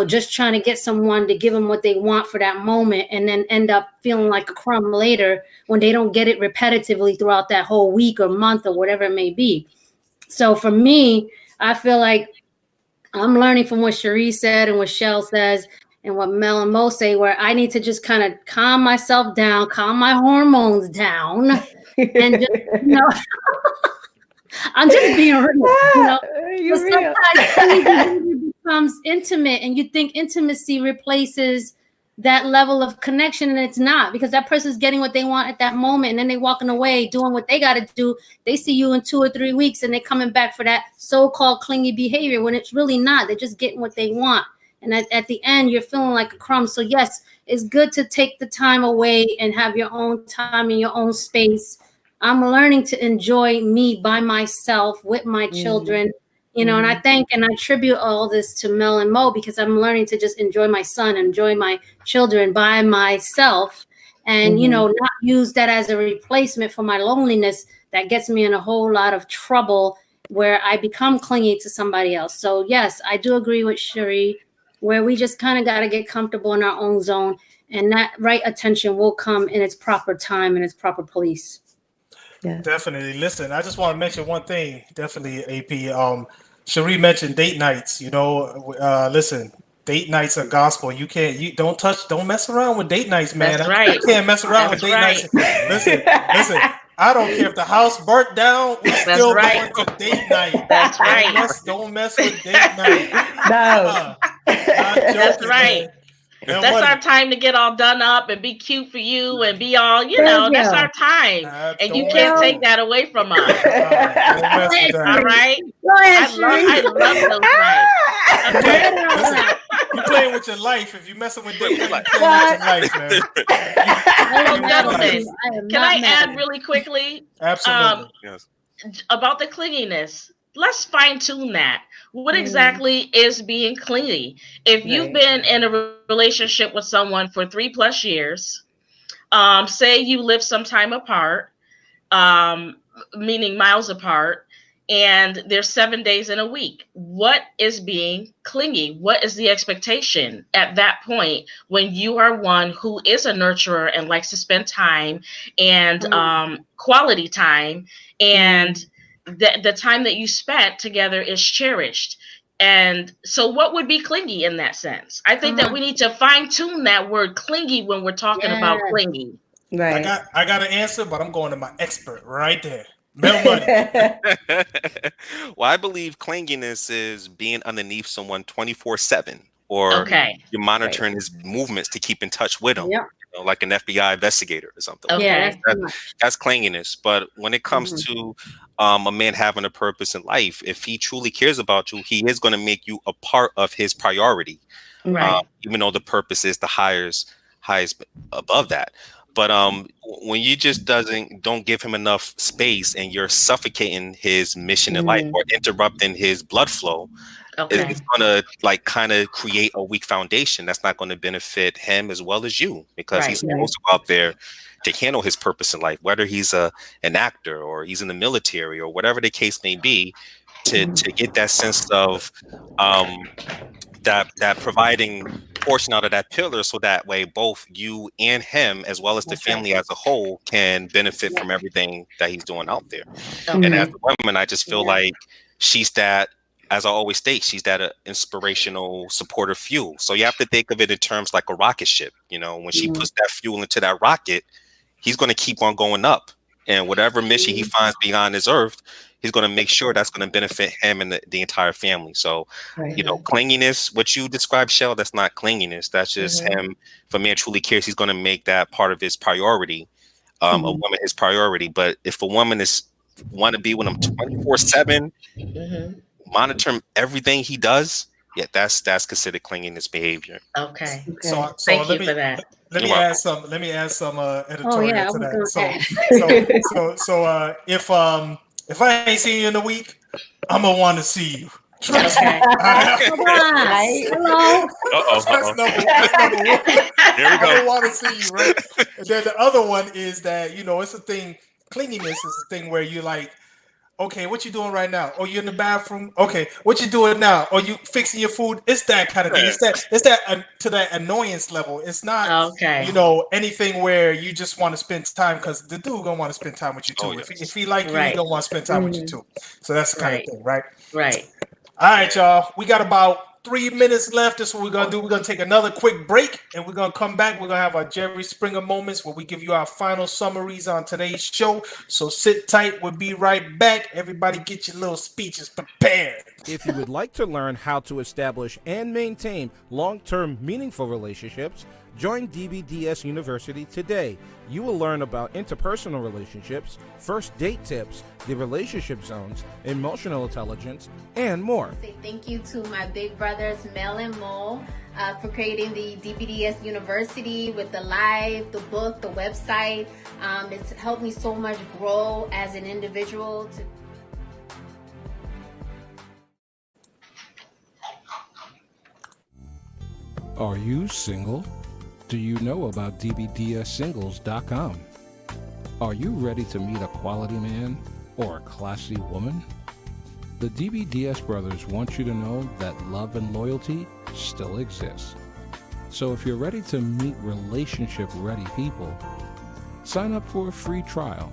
just trying to get someone to give them what they want for that moment, and then end up feeling like a crumb later when they don't get it repetitively throughout that whole week or month or whatever it may be. So for me, I feel like I'm learning from what Sheree said and what Shell says, and what Mel and Mo say, where I need to just kind of calm myself down, calm my hormones down, and just, I'm just being real. Sometimes it becomes intimate, and you think intimacy replaces that level of connection, and it's not, because that person's getting what they want at that moment, and then they walking away doing what they got to do. They see you in 2 or 3 weeks, and they're coming back for that so-called clingy behavior when it's really not. They're just getting what they want. And at the end, you're feeling like a crumb. So yes, it's good to take the time away and have your own time in your own space. I'm learning to enjoy me by myself with my children, and I thank and I attribute all this to Mel and Mo, because I'm learning to just enjoy my son, enjoy my children by myself, and, not use that as a replacement for my loneliness that gets me in a whole lot of trouble where I become clingy to somebody else. So yes, I do agree with Sheree, where we just kind of got to get comfortable in our own zone, and that right attention will come in its proper time and its proper place. Yes. Definitely. Listen, I just want to mention one thing. Definitely, AP. Sheree mentioned date nights. Listen, date nights are gospel. You don't mess around with date nights, man. That's I right. can't mess around with That's date right. nights. Listen. I don't care if the house burnt down. We're That's still right. going to date night. That's right. Don't mess with date night. No. Not joking, That's right. man. No That's money. our time to get all done up and be cute for you and be all, Thank that's you. our time. And you Don't can't mess take with that away from us. Don't mess with All that. right? Go ahead, I love those nights. Listen, you playing with your life. If you messing with date night, you playing with your life, man. So, gentlemen, can I add really? really quickly Absolutely. Yes. about the clinginess? Let's fine tune that. What exactly is being clingy? If you've been in a relationship with someone for 3+ years, say you live some time apart, meaning miles apart, and there's 7 days in a week. What is being clingy? What is the expectation at that point when you are one who is a nurturer and likes to spend time and quality time, and the time that you spent together is cherished? And so what would be clingy in that sense? I think that we need to fine tune that word clingy when we're talking about clingy. Right. I got an answer, but I'm going to my expert right there. Mel Money. Well, I believe clinginess is being underneath someone 24/7, or you're monitoring his movements to keep in touch with him, like an FBI investigator or something. Okay. That's clinginess. But when it comes to a man having a purpose in life, if he truly cares about you, he is going to make you a part of his priority, even though the purpose is the highest above that. But when you just don't give him enough space and you're suffocating his mission in life or interrupting his blood flow, it's going to kind of create a weak foundation that's not going to benefit him as well as you, because he's supposed to go out there to handle his purpose in life, whether he's an actor or he's in the military or whatever the case may be, to get that sense of that providing portion out of that pillar, so that way both you and him, as well as the family as a whole, can benefit from everything that he's doing out there. And as a woman, I just feel like she's that, as I always state, she's that inspirational, supportive fuel. So you have to think of it in terms like a rocket ship. When she puts that fuel into that rocket, he's going to keep on going up. And whatever mission he finds beyond this earth, he's going to make sure that's going to benefit him and the entire family. So, clinginess, what you described, Shell, that's not clinginess. That's just him. If a man truly cares, he's going to make that part of his priority, a woman his priority. But if a woman want to be with him 24/7, monitor everything he does, that's considered clinginess behavior. Okay. So thank you for that. Let me add some editorial to that. So if I ain't seen you in a week, I'm gonna want to see you. Trust me. Hello. That's number one. Here we go. I don't want to see you, right? And then the other one is that it's a thing. Clinginess is a thing where you're like, okay, what you doing right now? Oh, you in the bathroom? Okay, what you doing now? Oh, you fixing your food? It's that kind of thing. It's that to that annoyance level. It's not anything where you just want to spend time, because the dude gonna want to spend time with you too. If he like you, he gonna want to spend time with you too. So that's the kind of thing, right? Right. All right, y'all. We got about 3 minutes left. This is what we're gonna do. We're gonna take another quick break, and we're gonna come back. We're gonna have our Jerry Springer moments where we give you our final summaries on today's show. So sit tight. We'll be right back. Everybody, get your little speeches prepared. If you would like to learn how to establish and maintain long-term meaningful relationships, join DBDS University today. You will learn about interpersonal relationships, first date tips, the relationship zones, emotional intelligence, and more. Say thank you to my big brothers, Mel and Mo, for creating the DBDS University with the live, the book, the website. It's helped me so much grow as an individual. Are you single? Do you know about DBDSsingles.com? Are you ready to meet a quality man or a classy woman? The DBDS brothers want you to know that love and loyalty still exists. So if you're ready to meet relationship-ready people, sign up for a free trial.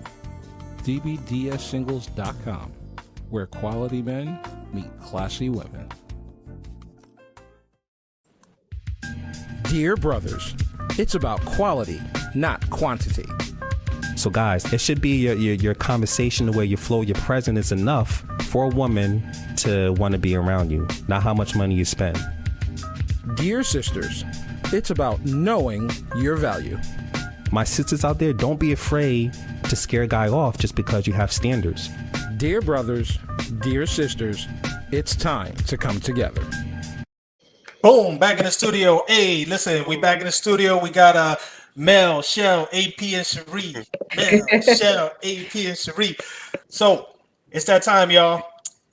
dbdssingles.com, where quality men meet classy women. Dear brothers, it's about quality, not quantity. So guys, it should be your conversation, the way you flow, your presence is enough for a woman to want to be around you, not how much money you spend. Dear sisters, it's about knowing your value. My sisters out there, don't be afraid to scare a guy off just because you have standards. Dear brothers, dear sisters, it's time to come together. Boom, back in the studio. Hey, listen, we back in the studio. We got Mel, Shell, AP, and Sheree. Mel, Shell, AP, and Sheree. So it's that time, y'all.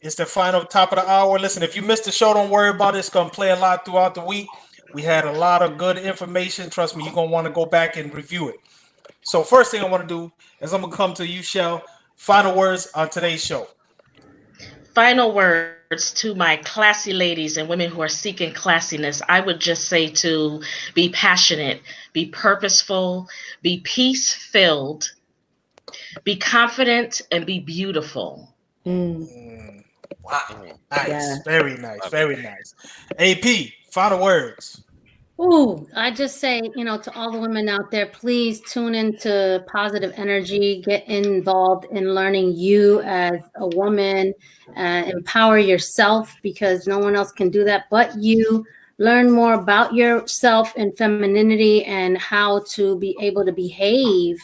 It's the final top of the hour. Listen, if you missed the show, don't worry about it. It's going to play a lot throughout the week. We had a lot of good information. Trust me, you're going to want to go back and review it. So first thing I want to do is I'm going to come to you, Shell. Final words on today's show. Final words to my classy ladies and women who are seeking classiness. I would just say to be passionate, be purposeful, be peace-filled, be confident, and be beautiful. Wow. Nice. Yeah. Very nice. Very nice. AP, final words. Ooh, I just say, to all the women out there, please tune into positive energy, get involved in learning you as a woman, empower yourself because no one else can do that but you. Learn more about yourself and femininity and how to be able to behave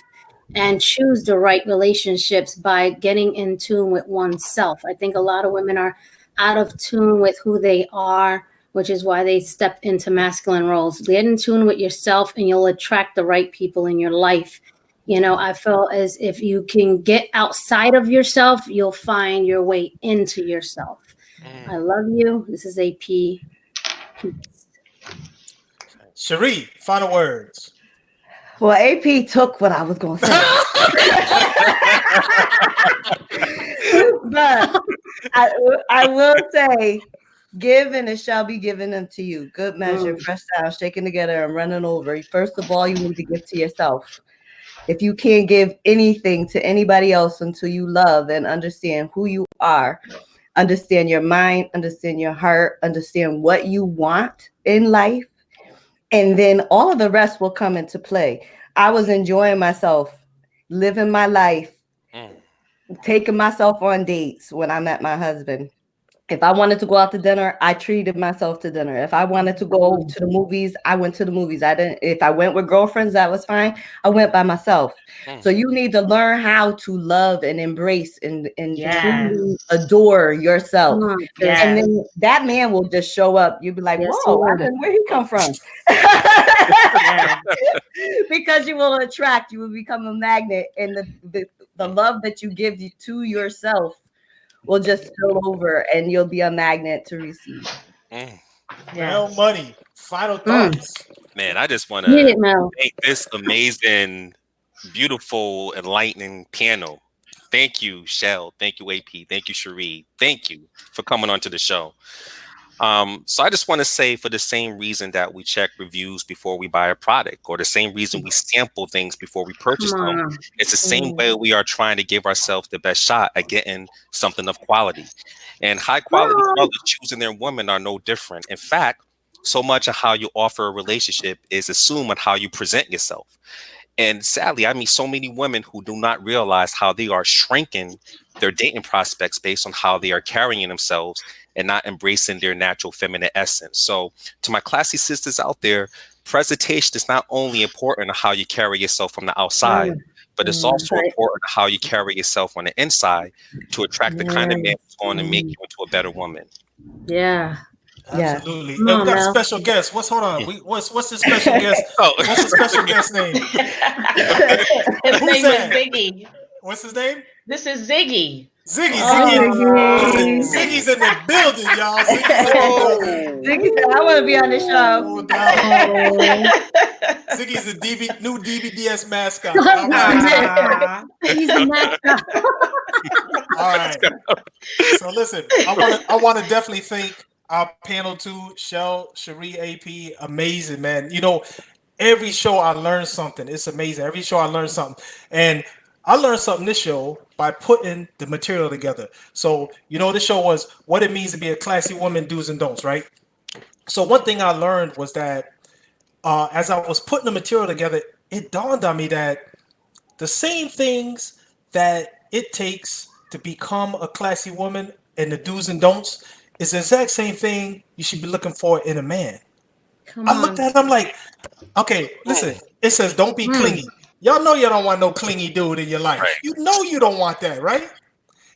and choose the right relationships by getting in tune with oneself. I think a lot of women are out of tune with who they are, which is why they step into masculine roles. Get in tune with yourself and you'll attract the right people in your life. I feel as if you can get outside of yourself, you'll find your way into yourself. I love you. This is AP. Peace. Sheree, final words. Well, AP took what I was going to say. But I will say, give and it shall be given unto you. Good measure, pressed down, shaken together, and running over. First of all, you need to give to yourself. If you can't give anything to anybody else until you love and understand who you are, understand your mind, understand your heart, understand what you want in life, and then all of the rest will come into play. I was enjoying myself, living my life, taking myself on dates when I met my husband. If I wanted to go out to dinner, I treated myself to dinner. If I wanted to go to the movies, I went to the movies. If I went with girlfriends, that was fine. I went by myself. So you need to learn how to love and embrace and truly adore yourself. And then that man will just show up. You'll be like, whoa, where'd he come from? Because you will attract, you will become a magnet. And the love that you give to yourself will just spill over and you'll be a magnet to receive. Well, money. Final thoughts. Man, I just want to thank this amazing, beautiful, enlightening panel. Thank you, Shell. Thank you, AP. Thank you, Sheree. Thank you for coming onto the show. So I just want to say, for the same reason that we check reviews before we buy a product, or the same reason we sample things before we purchase them, it's the same way we are trying to give ourselves the best shot at getting something of quality. And high quality brothers choosing their women are no different. In fact, so much of how you offer a relationship is assumed on how you present yourself. And sadly, I meet so many women who do not realize how they are shrinking their dating prospects based on how they are carrying themselves and not embracing their natural feminine essence. So to my classy sisters out there, presentation is not only important on how you carry yourself from the outside, but it's also important how you carry yourself on the inside to attract the kind of man who's going to make you into a better woman. Yeah. Absolutely. And we got a special guest. What's the special guest? What's the special guest name? His name is Ziggy. What's his name? This is Ziggy. Ziggy's in the building, y'all. Ziggy said, I want to be on the show. Ziggy's a new DBDS mascot. He's a mascot. All right. So listen, I want to definitely thank our panel too, Shell, Sheree, AP. Amazing, man. Every show I learn something. It's amazing. Every show I learn something. And I learned something this show by putting the material together. So, this show was what it means to be a classy woman, do's and don'ts, right? So one thing I learned was that as I was putting the material together, it dawned on me that the same things that it takes to become a classy woman and the do's and don'ts is the exact same thing you should be looking for in a man. I looked at it, I'm like, okay, listen, it says don't be clingy. Y'all know you don't want no clingy dude in your life. Right. You know you don't want that, right?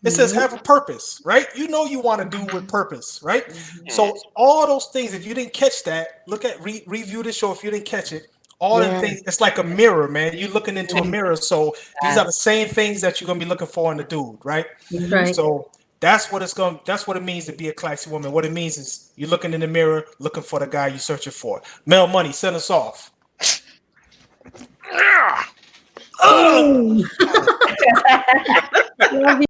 It says have a purpose, right? You know you want to do with purpose, right? So all those things, if you didn't catch that, look at review the show if you didn't catch it. All the things, it's like a mirror, man. You're looking into a mirror. So these are the same things that you're gonna be looking for in a dude, right? Right. So that's what it means to be a classy woman. What it means is you're looking in the mirror, looking for the guy you're searching for. Mel Money, send us off.